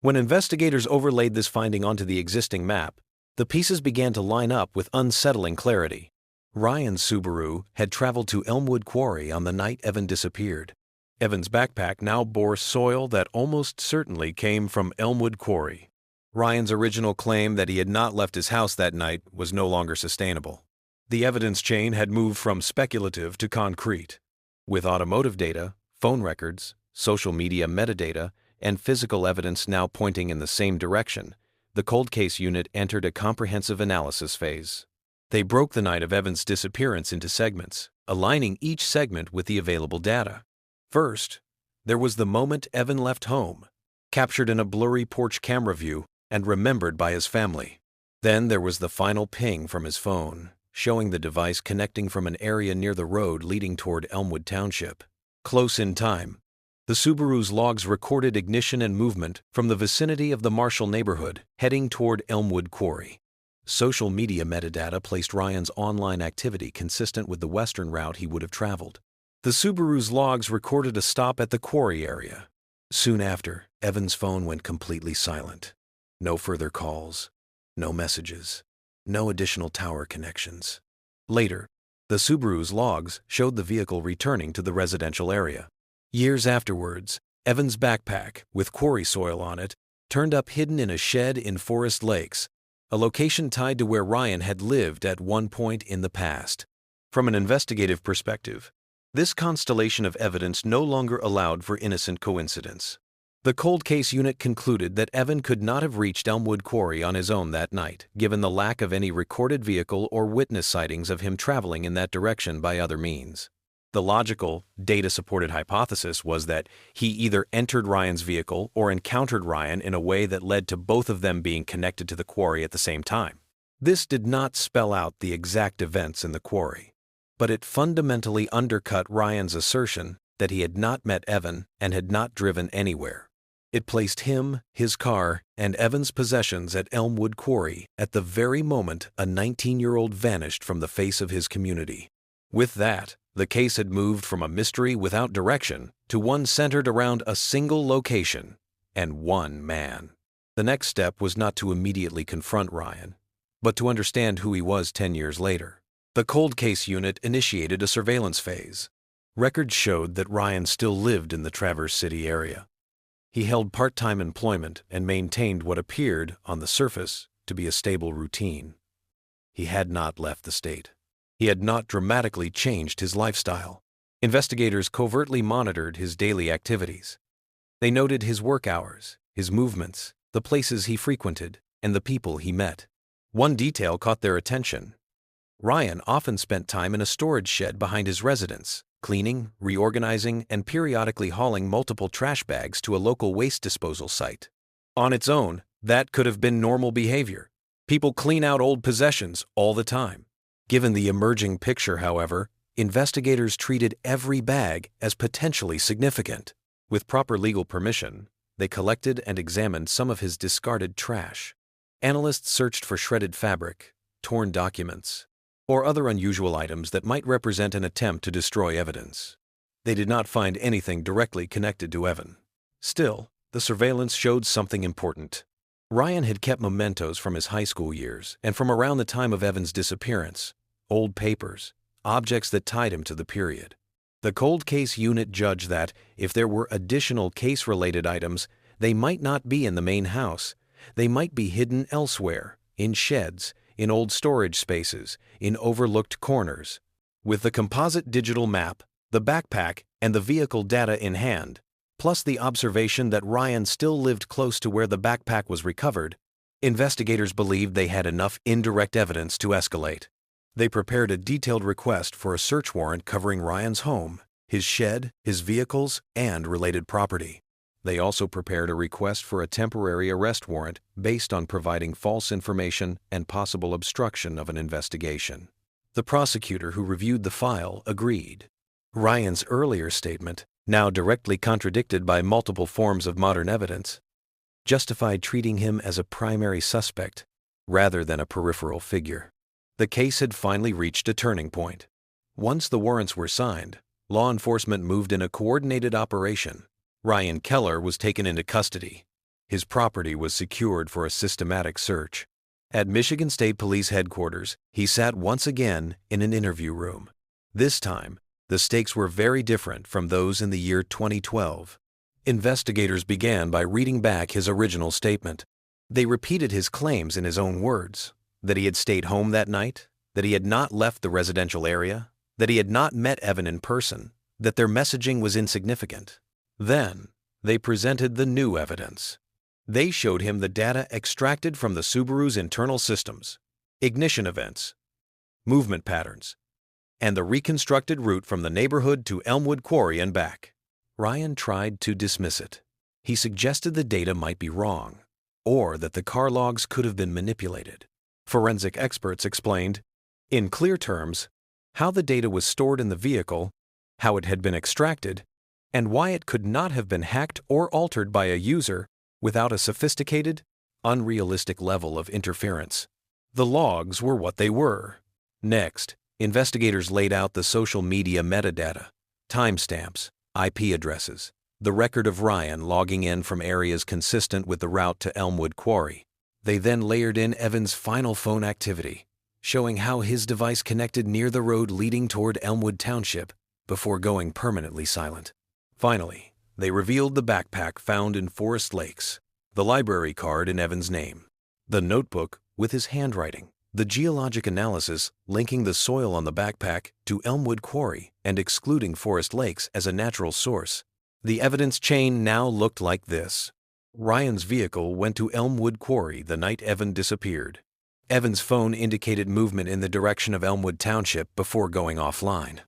When investigators overlaid this finding onto the existing map, the pieces began to line up with unsettling clarity. Ryan's Subaru had traveled to Elmwood Quarry on the night Evan disappeared. Evan's backpack now bore soil that almost certainly came from Elmwood Quarry. Ryan's original claim that he had not left his house that night was no longer sustainable. The evidence chain had moved from speculative to concrete. With automotive data, phone records, social media metadata, and physical evidence now pointing in the same direction, the cold case unit entered a comprehensive analysis phase. They broke the night of Evan's disappearance into segments, aligning each segment with the available data. First, there was the moment Evan left home, captured in a blurry porch camera view and remembered by his family. Then there was the final ping from his phone, showing the device connecting from an area near the road leading toward Elmwood Township. Close in time, the Subaru's logs recorded ignition and movement from the vicinity of the Marshall neighborhood, heading toward Elmwood Quarry. Social media metadata placed Ryan's online activity consistent with the western route he would have traveled. The Subaru's logs recorded a stop at the quarry area. Soon after, Evan's phone went completely silent. No further calls, no messages, no additional tower connections. Later, the Subaru's logs showed the vehicle returning to the residential area. Years afterwards, Evan's backpack, with quarry soil on it, turned up hidden in a shed in Forest Lakes, a location tied to where Ryan had lived at one point in the past. From an investigative perspective, this constellation of evidence no longer allowed for innocent coincidence. The cold case unit concluded that Evan could not have reached Elmwood Quarry on his own that night, given the lack of any recorded vehicle or witness sightings of him traveling in that direction by other means. The logical, data-supported hypothesis was that he either entered Ryan's vehicle or encountered Ryan in a way that led to both of them being connected to the quarry at the same time. This did not spell out the exact events in the quarry, but it fundamentally undercut Ryan's assertion that he had not met Evan and had not driven anywhere. It placed him, his car, and Evan's possessions at Elmwood Quarry at the very moment a 19-year-old vanished from the face of his community. With that, the case had moved from a mystery without direction to one centered around a single location and one man. The next step was not to immediately confront Ryan, but to understand who he was 10 years later. The cold case unit initiated a surveillance phase. Records showed that Ryan still lived in the Traverse City area. He held part-time employment and maintained what appeared, on the surface, to be a stable routine. He had not left the state. He had not dramatically changed his lifestyle. Investigators covertly monitored his daily activities. They noted his work hours, his movements, the places he frequented, and the people he met. One detail caught their attention. Ryan often spent time in a storage shed behind his residence, cleaning, reorganizing, and periodically hauling multiple trash bags to a local waste disposal site. On its own, that could have been normal behavior. People clean out old possessions all the time. Given the emerging picture, however, investigators treated every bag as potentially significant. With proper legal permission, they collected and examined some of his discarded trash. Analysts searched for shredded fabric, torn documents, or other unusual items that might represent an attempt to destroy evidence. They did not find anything directly connected to Evan. Still, the surveillance showed something important. Ryan had kept mementos from his high school years and from around the time of Evan's disappearance, old papers, objects that tied him to the period. The cold case unit judged that, if there were additional case-related items, they might not be in the main house. They might be hidden elsewhere, in sheds, in old storage spaces, in overlooked corners. With the composite digital map, the backpack, and the vehicle data in hand, plus the observation that Ryan still lived close to where the backpack was recovered, investigators believed they had enough indirect evidence to escalate. They prepared a detailed request for a search warrant covering Ryan's home, his shed, his vehicles, and related property. They also prepared a request for a temporary arrest warrant based on providing false information and possible obstruction of an investigation. The prosecutor who reviewed the file agreed. Ryan's earlier statement, now directly contradicted by multiple forms of modern evidence, justified treating him as a primary suspect rather than a peripheral figure. The case had finally reached a turning point. Once the warrants were signed, law enforcement moved in a coordinated operation. Ryan Keller was taken into custody. His property was secured for a systematic search. At Michigan State Police headquarters, he sat once again in an interview room. This time, the stakes were very different from those in the year 2012. Investigators began by reading back his original statement. They repeated his claims in his own words, that he had stayed home that night, that he had not left the residential area, that he had not met Evan in person, that their messaging was insignificant. Then, they presented the new evidence. They showed him the data extracted from the Subaru's internal systems, ignition events, movement patterns, and the reconstructed route from the neighborhood to Elmwood Quarry and back. Ryan tried to dismiss it. He suggested the data might be wrong, or that the car logs could have been manipulated. Forensic experts explained, in clear terms, how the data was stored in the vehicle, how it had been extracted, and why it could not have been hacked or altered by a user without a sophisticated, unrealistic level of interference. The logs were what they were. Next, investigators laid out the social media metadata, timestamps, IP addresses, the record of Ryan logging in from areas consistent with the route to Elmwood Quarry. They then layered in Evan's final phone activity, showing how his device connected near the road leading toward Elmwood Township before going permanently silent. Finally, they revealed the backpack found in Forest Lakes, the library card in Evan's name, the notebook with his handwriting, the geologic analysis linking the soil on the backpack to Elmwood Quarry and excluding Forest Lakes as a natural source. The evidence chain now looked like this. Ryan's vehicle went to Elmwood Quarry the night Evan disappeared. Evan's phone indicated movement in the direction of Elmwood Township before going offline.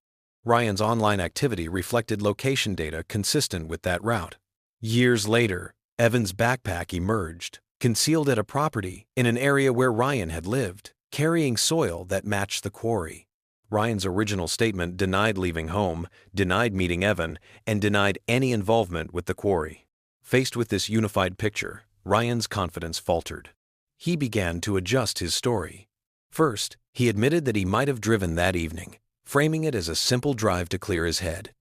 Ryan's online activity reflected location data consistent with that route. Years later, Evan's backpack emerged, concealed at a property in an area where Ryan had lived, carrying soil that matched the quarry. Ryan's original statement denied leaving home, denied meeting Evan, and denied any involvement with the quarry. Faced with this unified picture, Ryan's confidence faltered. He began to adjust his story. First, he admitted that he might have driven that evening, framing it as a simple drive to clear his head.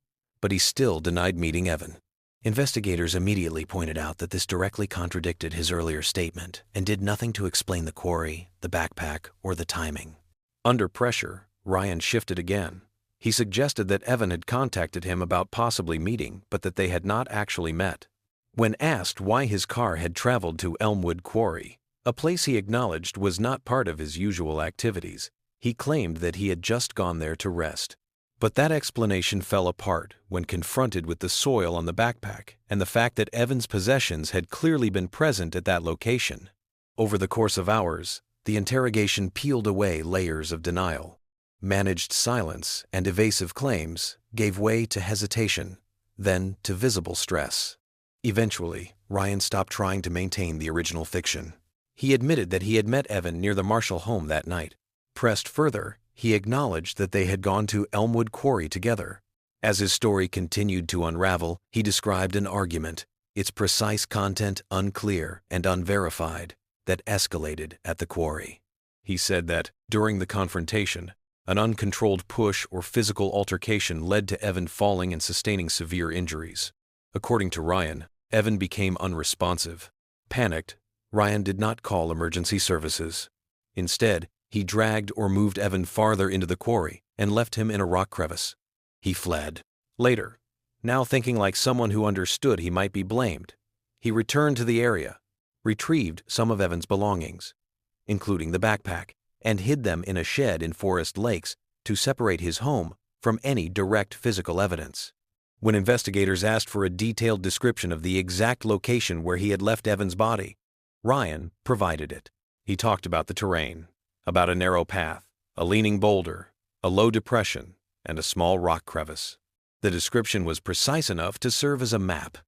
But he still denied meeting Evan. Investigators immediately pointed out that this directly contradicted his earlier statement and did nothing to explain the quarry, the backpack, or the timing. Under pressure, Ryan shifted again. He suggested that Evan had contacted him about possibly meeting, but that they had not actually met. When asked why his car had traveled to Elmwood Quarry, a place he acknowledged was not part of his usual activities, he claimed that he had just gone there to rest. But that explanation fell apart when confronted with the soil on the backpack and the fact that Evan's possessions had clearly been present at that location. Over the course of hours, the interrogation peeled away layers of denial. Managed silence and evasive claims gave way to hesitation, then to visible stress. Eventually, Ryan stopped trying to maintain the original fiction. He admitted that he had met Evan near the Marshall home that night. Pressed further, he acknowledged that they had gone to Elmwood Quarry together. As his story continued to unravel, he described an argument, its precise content unclear and unverified, that escalated at the quarry. He said that, during the confrontation, an uncontrolled push or physical altercation led to Evan falling and sustaining severe injuries. According to Ryan, Evan became unresponsive. Panicked, Ryan did not call emergency services. Instead, he dragged or moved Evan farther into the quarry and left him in a rock crevice. He fled. Later, now thinking like someone who understood he might be blamed, he returned to the area, retrieved some of Evan's belongings, including the backpack, and hid them in a shed in Forest Lakes to separate his home from any direct physical evidence. When investigators asked for a detailed description of the exact location where he had left Evan's body, Ryan provided it. He talked about the terrain, about a narrow path, a leaning boulder, a low depression, and a small rock crevice. The description was precise enough to serve as a map.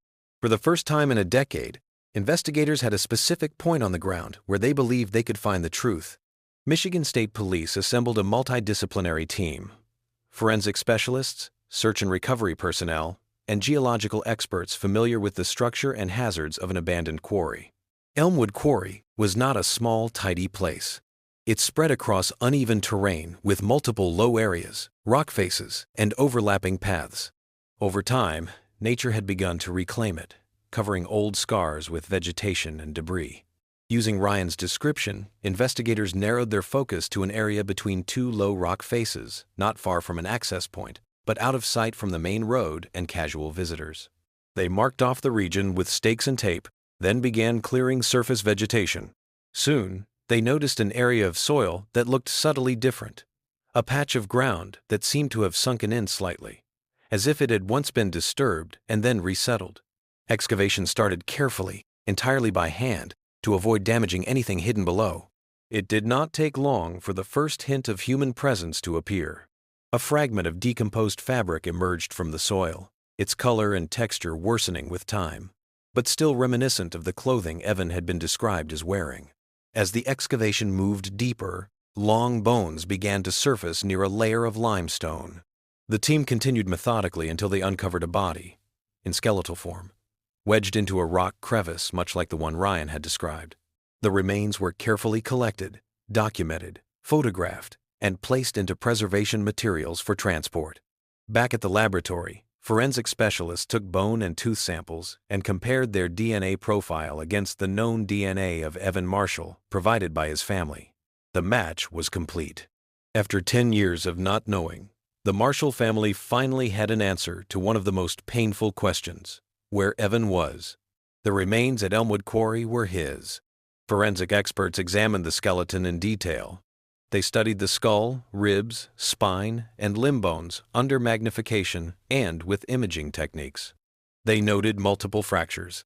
For the first time in a decade, investigators had a specific point on the ground where they believed they could find the truth. Michigan State Police assembled a multidisciplinary team. Forensic specialists, search and recovery personnel, and geological experts familiar with the structure and hazards of an abandoned quarry. Elmwood Quarry was not a small, tidy place. It spread across uneven terrain with multiple low areas, rock faces, and overlapping paths. Over time, nature had begun to reclaim it, covering old scars with vegetation and debris. Using Ryan's description, investigators narrowed their focus to an area between two low rock faces, not far from an access point, but out of sight from the main road and casual visitors. They marked off the region with stakes and tape, then began clearing surface vegetation. Soon, they noticed an area of soil that looked subtly different, a patch of ground that seemed to have sunken in slightly, as if it had once been disturbed and then resettled. Excavation started carefully, entirely by hand, to avoid damaging anything hidden below. It did not take long for the first hint of human presence to appear. A fragment of decomposed fabric emerged from the soil, its color and texture worsening with time, but still reminiscent of the clothing Evan had been described as wearing. As the excavation moved deeper, long bones began to surface near a layer of limestone. The team continued methodically until they uncovered a body, in skeletal form, wedged into a rock crevice much like the one Ryan had described. The remains were carefully collected, documented, photographed, and placed into preservation materials for transport. Back at the laboratory, forensic specialists took bone and tooth samples and compared their DNA profile against the known DNA of Evan Marshall provided by his family. The match was complete. After 10 years of not knowing, the Marshall family finally had an answer to one of the most painful questions: where Evan was. The remains at Elmwood Quarry were his. Forensic experts examined the skeleton in detail. They studied the skull, ribs, spine, and limb bones under magnification and with imaging techniques. They noted multiple fractures,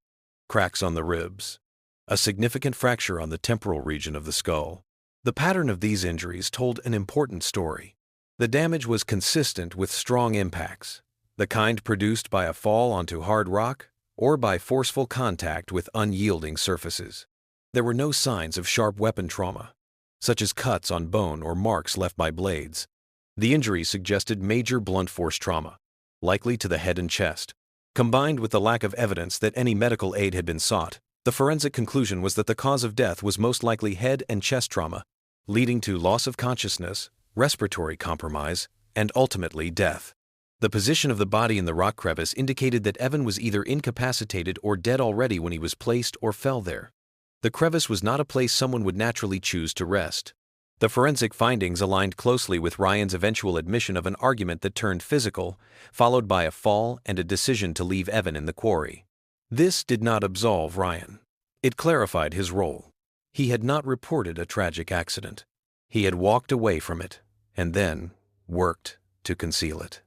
cracks on the ribs, a significant fracture on the temporal region of the skull. The pattern of these injuries told an important story. The damage was consistent with strong impacts, the kind produced by a fall onto hard rock or by forceful contact with unyielding surfaces. There were no signs of sharp weapon trauma, such as cuts on bone or marks left by blades. The injury suggested major blunt force trauma, likely to the head and chest. Combined with the lack of evidence that any medical aid had been sought, the forensic conclusion was that the cause of death was most likely head and chest trauma, leading to loss of consciousness, respiratory compromise, and ultimately death. The position of the body in the rock crevice indicated that Evan was either incapacitated or dead already when he was placed or fell there. The crevice was not a place someone would naturally choose to rest. The forensic findings aligned closely with Ryan's eventual admission of an argument that turned physical, followed by a fall and a decision to leave Evan in the quarry. This did not absolve Ryan. It clarified his role. He had not reported a tragic accident. He had walked away from it, and then worked to conceal it.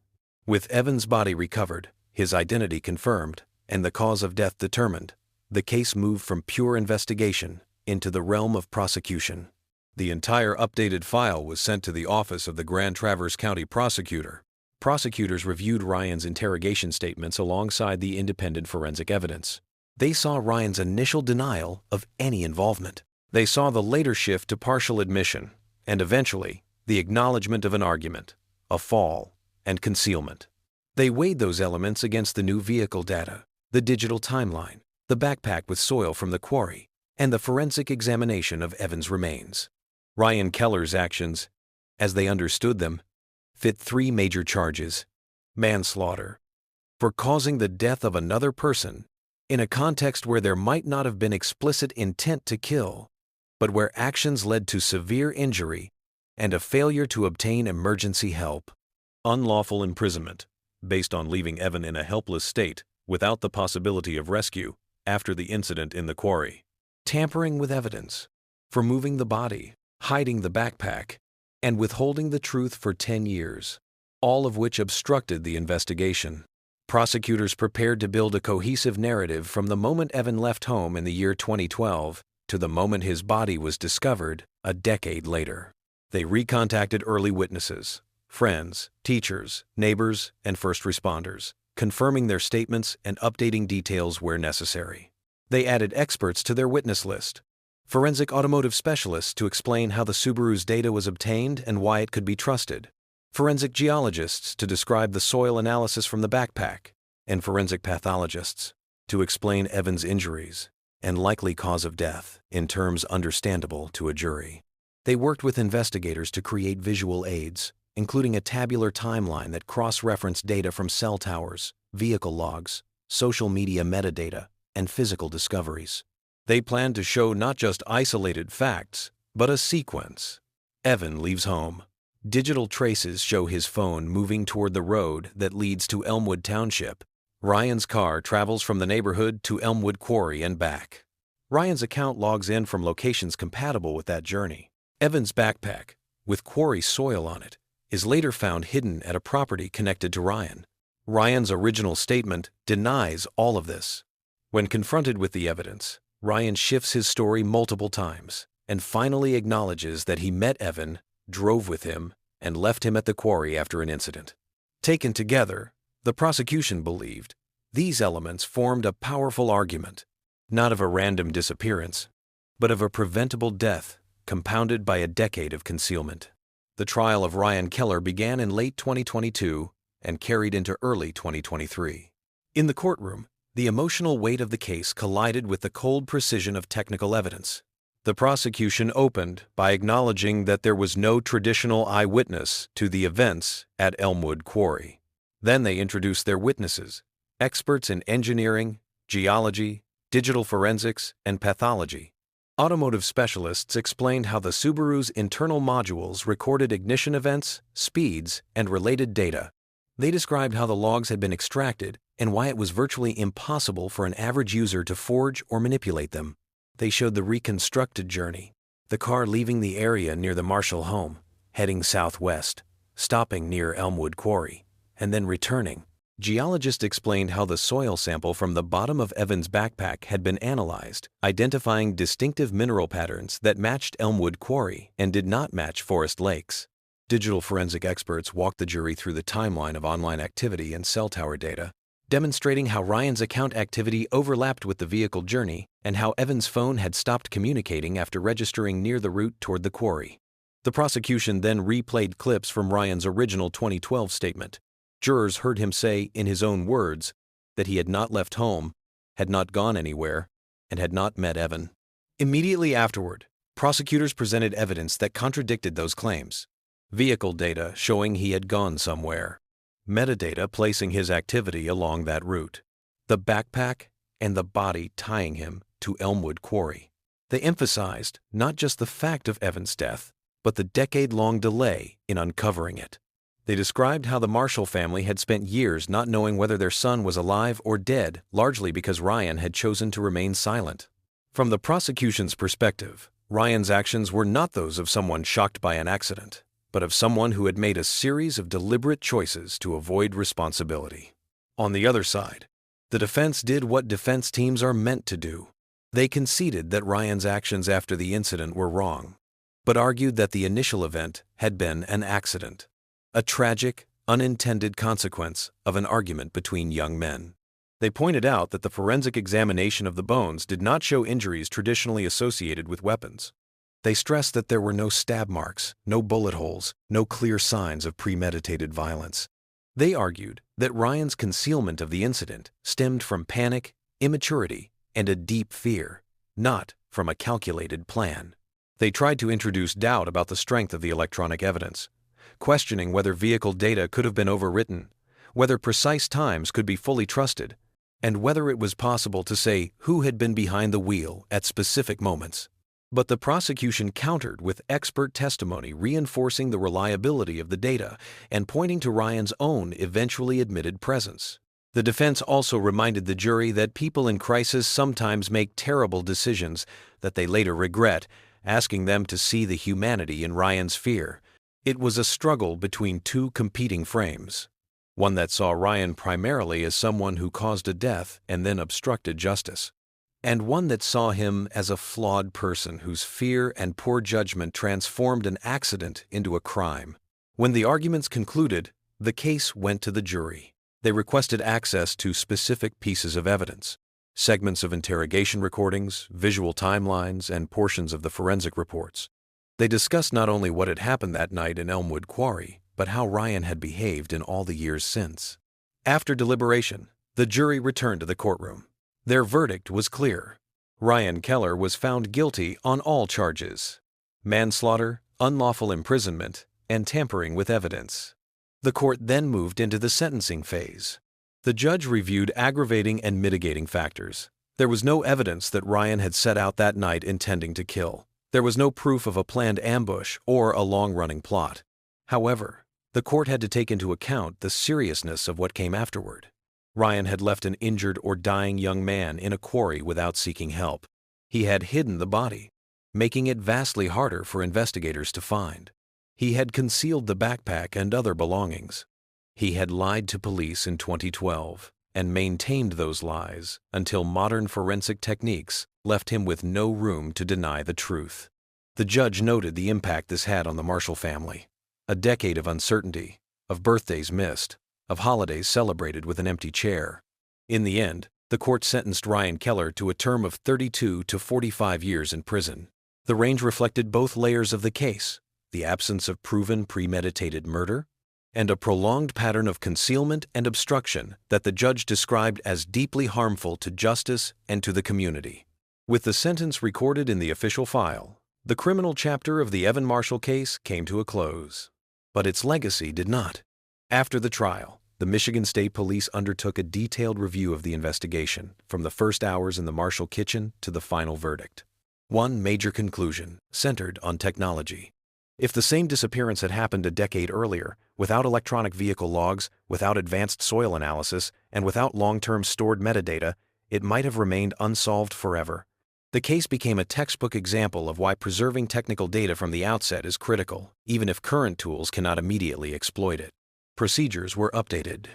With Evan's body recovered, his identity confirmed, and the cause of death determined, the case moved from pure investigation into the realm of prosecution. The entire updated file was sent to the office of the Grand Traverse County prosecutor. Prosecutors reviewed Ryan's interrogation statements alongside the independent forensic evidence. They saw Ryan's initial denial of any involvement. They saw the later shift to partial admission, and eventually, the acknowledgement of an argument, a fall, and concealment. They weighed those elements against the new vehicle data, the digital timeline, the backpack with soil from the quarry, and the forensic examination of Evan's remains. Ryan Keller's actions, as they understood them, fit 3 major charges: manslaughter, for causing the death of another person in a context where there might not have been explicit intent to kill, but where actions led to severe injury and a failure to obtain emergency help; unlawful imprisonment, based on leaving Evan in a helpless state without the possibility of rescue after the incident in the quarry; tampering with evidence, for moving the body, hiding the backpack, and withholding the truth for 10 years, all of which obstructed the investigation. Prosecutors prepared to build a cohesive narrative from the moment Evan left home in the year 2012 to the moment his body was discovered a decade later. They recontacted early witnesses, friends, teachers, neighbors, and first responders, confirming their statements and updating details where necessary. They added experts to their witness list, forensic automotive specialists to explain how the Subaru's data was obtained and why it could be trusted, forensic geologists to describe the soil analysis from the backpack, and forensic pathologists to explain Evan's injuries and likely cause of death in terms understandable to a jury. They worked with investigators to create visual aids, including a tabular timeline that cross-referenced data from cell towers, vehicle logs, social media metadata, and physical discoveries. They planned to show not just isolated facts, but a sequence. Evan leaves home. Digital traces show his phone moving toward the road that leads to Elmwood Township. Ryan's car travels from the neighborhood to Elmwood Quarry and back. Ryan's account logs in from locations compatible with that journey. Evan's backpack, with quarry soil on it, is later found hidden at a property connected to Ryan. Ryan's original statement denies all of this. When confronted with the evidence, Ryan shifts his story multiple times and finally acknowledges that he met Evan, drove with him, and left him at the quarry after an incident. Taken together, the prosecution believed these elements formed a powerful argument, not of a random disappearance, but of a preventable death compounded by a decade of concealment. The trial of Ryan Keller began in late 2022 and carried into early 2023. In the courtroom, the emotional weight of the case collided with the cold precision of technical evidence. The prosecution opened by acknowledging that there was no traditional eyewitness to the events at Elmwood Quarry. Then they introduced their witnesses, experts in engineering, geology, digital forensics, and pathology. Automotive specialists explained how the Subaru's internal modules recorded ignition events, speeds, and related data. They described how the logs had been extracted and why it was virtually impossible for an average user to forge or manipulate them. They showed the reconstructed journey, the car leaving the area near the Marshall home, heading southwest, stopping near Elmwood Quarry, and then returning. Geologists explained how the soil sample from the bottom of Evan's backpack had been analyzed, identifying distinctive mineral patterns that matched Elmwood Quarry and did not match Forest Lakes. Digital forensic experts walked the jury through the timeline of online activity and cell tower data, demonstrating how Ryan's account activity overlapped with the vehicle journey and how Evan's phone had stopped communicating after registering near the route toward the quarry. The prosecution then replayed clips from Ryan's original 2012 statement. Jurors heard him say, in his own words, that he had not left home, had not gone anywhere, and had not met Evan. Immediately afterward, prosecutors presented evidence that contradicted those claims. Vehicle data showing he had gone somewhere. Metadata placing his activity along that route. The backpack and the body tying him to Elmwood Quarry. They emphasized not just the fact of Evan's death, but the decade-long delay in uncovering it. They described how the Marshall family had spent years not knowing whether their son was alive or dead, largely because Ryan had chosen to remain silent. From the prosecution's perspective, Ryan's actions were not those of someone shocked by an accident, but of someone who had made a series of deliberate choices to avoid responsibility. On the other side, the defense did what defense teams are meant to do. They conceded that Ryan's actions after the incident were wrong, but argued that the initial event had been an accident, a tragic, unintended consequence of an argument between young men. They pointed out that the forensic examination of the bones did not show injuries traditionally associated with weapons. They stressed that there were no stab marks, no bullet holes, no clear signs of premeditated violence. They argued that Ryan's concealment of the incident stemmed from panic, immaturity, and a deep fear, not from a calculated plan. They tried to introduce doubt about the strength of the electronic evidence, questioning whether vehicle data could have been overwritten, whether precise times could be fully trusted, and whether it was possible to say who had been behind the wheel at specific moments. But the prosecution countered with expert testimony reinforcing the reliability of the data and pointing to Ryan's own eventually admitted presence. The defense also reminded the jury that people in crisis sometimes make terrible decisions that they later regret, asking them to see the humanity in Ryan's fear. It was a struggle between two competing frames, one that saw Ryan primarily as someone who caused a death and then obstructed justice, and one that saw him as a flawed person whose fear and poor judgment transformed an accident into a crime. When the arguments concluded, the case went to the jury. They requested access to specific pieces of evidence, segments of interrogation recordings, visual timelines, and portions of the forensic reports. They discussed not only what had happened that night in Elmwood Quarry, but how Ryan had behaved in all the years since. After deliberation, the jury returned to the courtroom. Their verdict was clear. Ryan Keller was found guilty on all charges: manslaughter, unlawful imprisonment, and tampering with evidence. The court then moved into the sentencing phase. The judge reviewed aggravating and mitigating factors. There was no evidence that Ryan had set out that night intending to kill. There was no proof of a planned ambush or a long-running plot. However, the court had to take into account the seriousness of what came afterward. Ryan had left an injured or dying young man in a quarry without seeking help. He had hidden the body, making it vastly harder for investigators to find. He had concealed the backpack and other belongings. He had lied to police in 2012 and maintained those lies until modern forensic techniques left him with no room to deny the truth. The judge noted the impact this had on the Marshall family. A decade of uncertainty, of birthdays missed, of holidays celebrated with an empty chair. In the end, the court sentenced Ryan Keller to a term of 32 to 45 years in prison. The range reflected both layers of the case: the absence of proven premeditated murder, and a prolonged pattern of concealment and obstruction that the judge described as deeply harmful to justice and to the community. With the sentence recorded in the official file, the criminal chapter of the Evan Marshall case came to a close. But its legacy did not. After the trial, the Michigan State Police undertook a detailed review of the investigation, from the first hours in the Marshall kitchen to the final verdict. One major conclusion centered on technology. If the same disappearance had happened a decade earlier, without electronic vehicle logs, without advanced soil analysis, and without long-term stored metadata, it might have remained unsolved forever. The case became a textbook example of why preserving technical data from the outset is critical, even if current tools cannot immediately exploit it. Procedures were updated.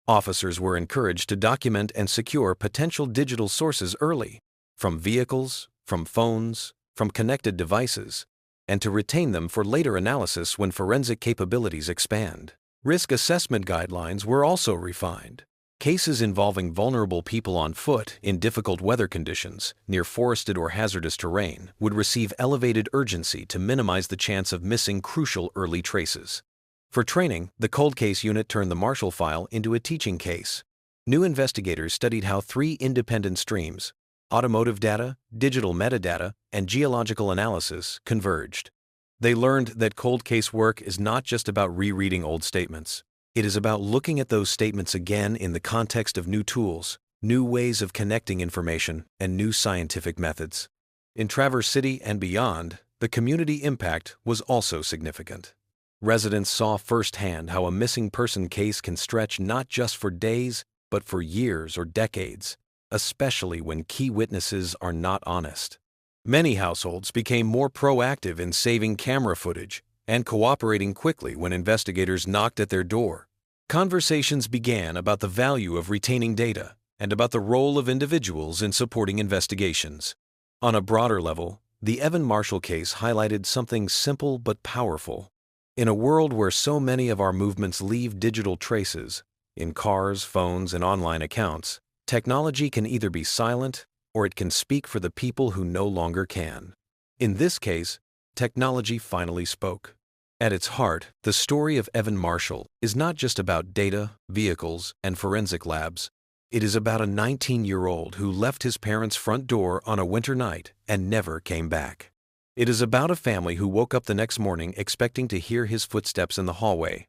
Officers were encouraged to document and secure potential digital sources early, from vehicles, from phones, from connected devices, and to retain them for later analysis when forensic capabilities expand. Risk assessment guidelines were also refined. Cases involving vulnerable people on foot in difficult weather conditions, near forested or hazardous terrain, would receive elevated urgency to minimize the chance of missing crucial early traces. For training, the cold case unit turned the Marshall file into a teaching case. New investigators studied how 3 independent streams, automotive data, digital metadata, and geological analysis, converged. They learned that cold case work is not just about rereading old statements. It is about looking at those statements again in the context of new tools, new ways of connecting information, and new scientific methods. In Traverse City and beyond, the community impact was also significant. Residents saw firsthand how a missing person case can stretch not just for days, but for years or decades, especially when key witnesses are not honest. Many households became more proactive in saving camera footage and cooperating quickly when investigators knocked at their door. Conversations began about the value of retaining data and about the role of individuals in supporting investigations. On a broader level, the Evan Marshall case highlighted something simple but powerful. In a world where so many of our movements leave digital traces, in cars, phones, and online accounts, technology can either be silent or it can speak for the people who no longer can. In this case, technology finally spoke. At its heart, the story of Evan Marshall is not just about data, vehicles, and forensic labs. It is about a 19-year-old who left his parents' front door on a winter night and never came back. It is about a family who woke up the next morning expecting to hear his footsteps in the hallway,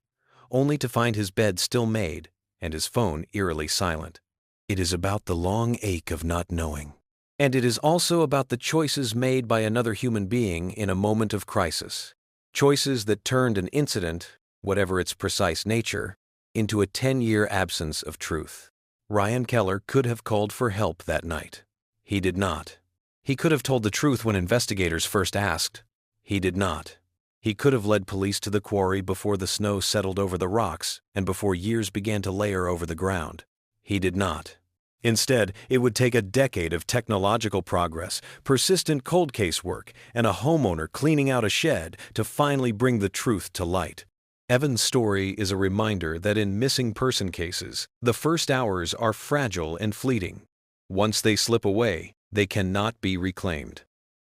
only to find his bed still made and his phone eerily silent. It is about the long ache of not knowing. And it is also about the choices made by another human being in a moment of crisis. Choices that turned an incident, whatever its precise nature, into a 10-year absence of truth. Ryan Keller could have called for help that night. He did not. He could have told the truth when investigators first asked. He did not. He could have led police to the quarry before the snow settled over the rocks and before years began to layer over the ground. He did not. Instead, it would take a decade of technological progress, persistent cold case work, and a homeowner cleaning out a shed to finally bring the truth to light. Evan's story is a reminder that in missing person cases, the first hours are fragile and fleeting. Once they slip away, they cannot be reclaimed.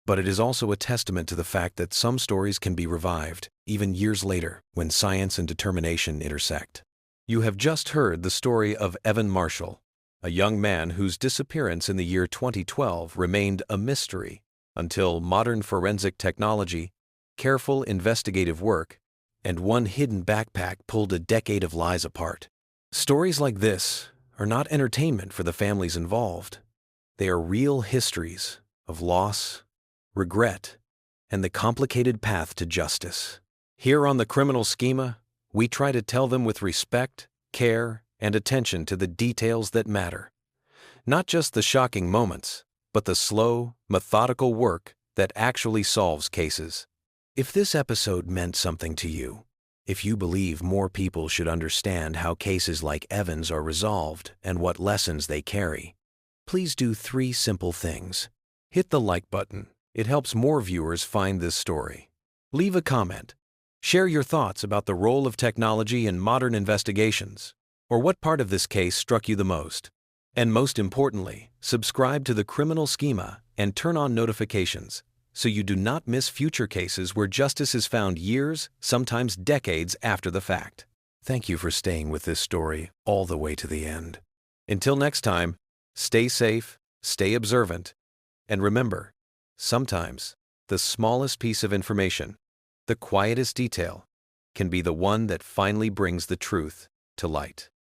But it is also a testament to the fact that some stories can be revived, even years later, when science and determination intersect. You have just heard the story of Evan Marshall. a young man whose disappearance in the year 2012 remained a mystery until modern forensic technology, careful investigative work, and one hidden backpack pulled a decade of lies apart. Stories like this are not entertainment for the families involved. They are real histories of loss, regret, and the complicated path to justice. Here on the Criminal Schema, we try to tell them with respect, care, and attention to the details that matter. Not just the shocking moments, but the slow, methodical work that actually solves cases. If this episode meant something to you, if you believe more people should understand how cases like Evan's are resolved and what lessons they carry, please do 3 simple things. Hit the like button. It helps more viewers find this story. Leave a comment. Share your thoughts about the role of technology in modern investigations, or what part of this case struck you the most. And most importantly, subscribe to the Criminal Schema and turn on notifications so you do not miss future cases where justice is found years, sometimes decades after the fact. Thank you for staying with this story all the way to the end. Until next time, stay safe, stay observant, and remember, sometimes the smallest piece of information, the quietest detail, can be the one that finally brings the truth to light.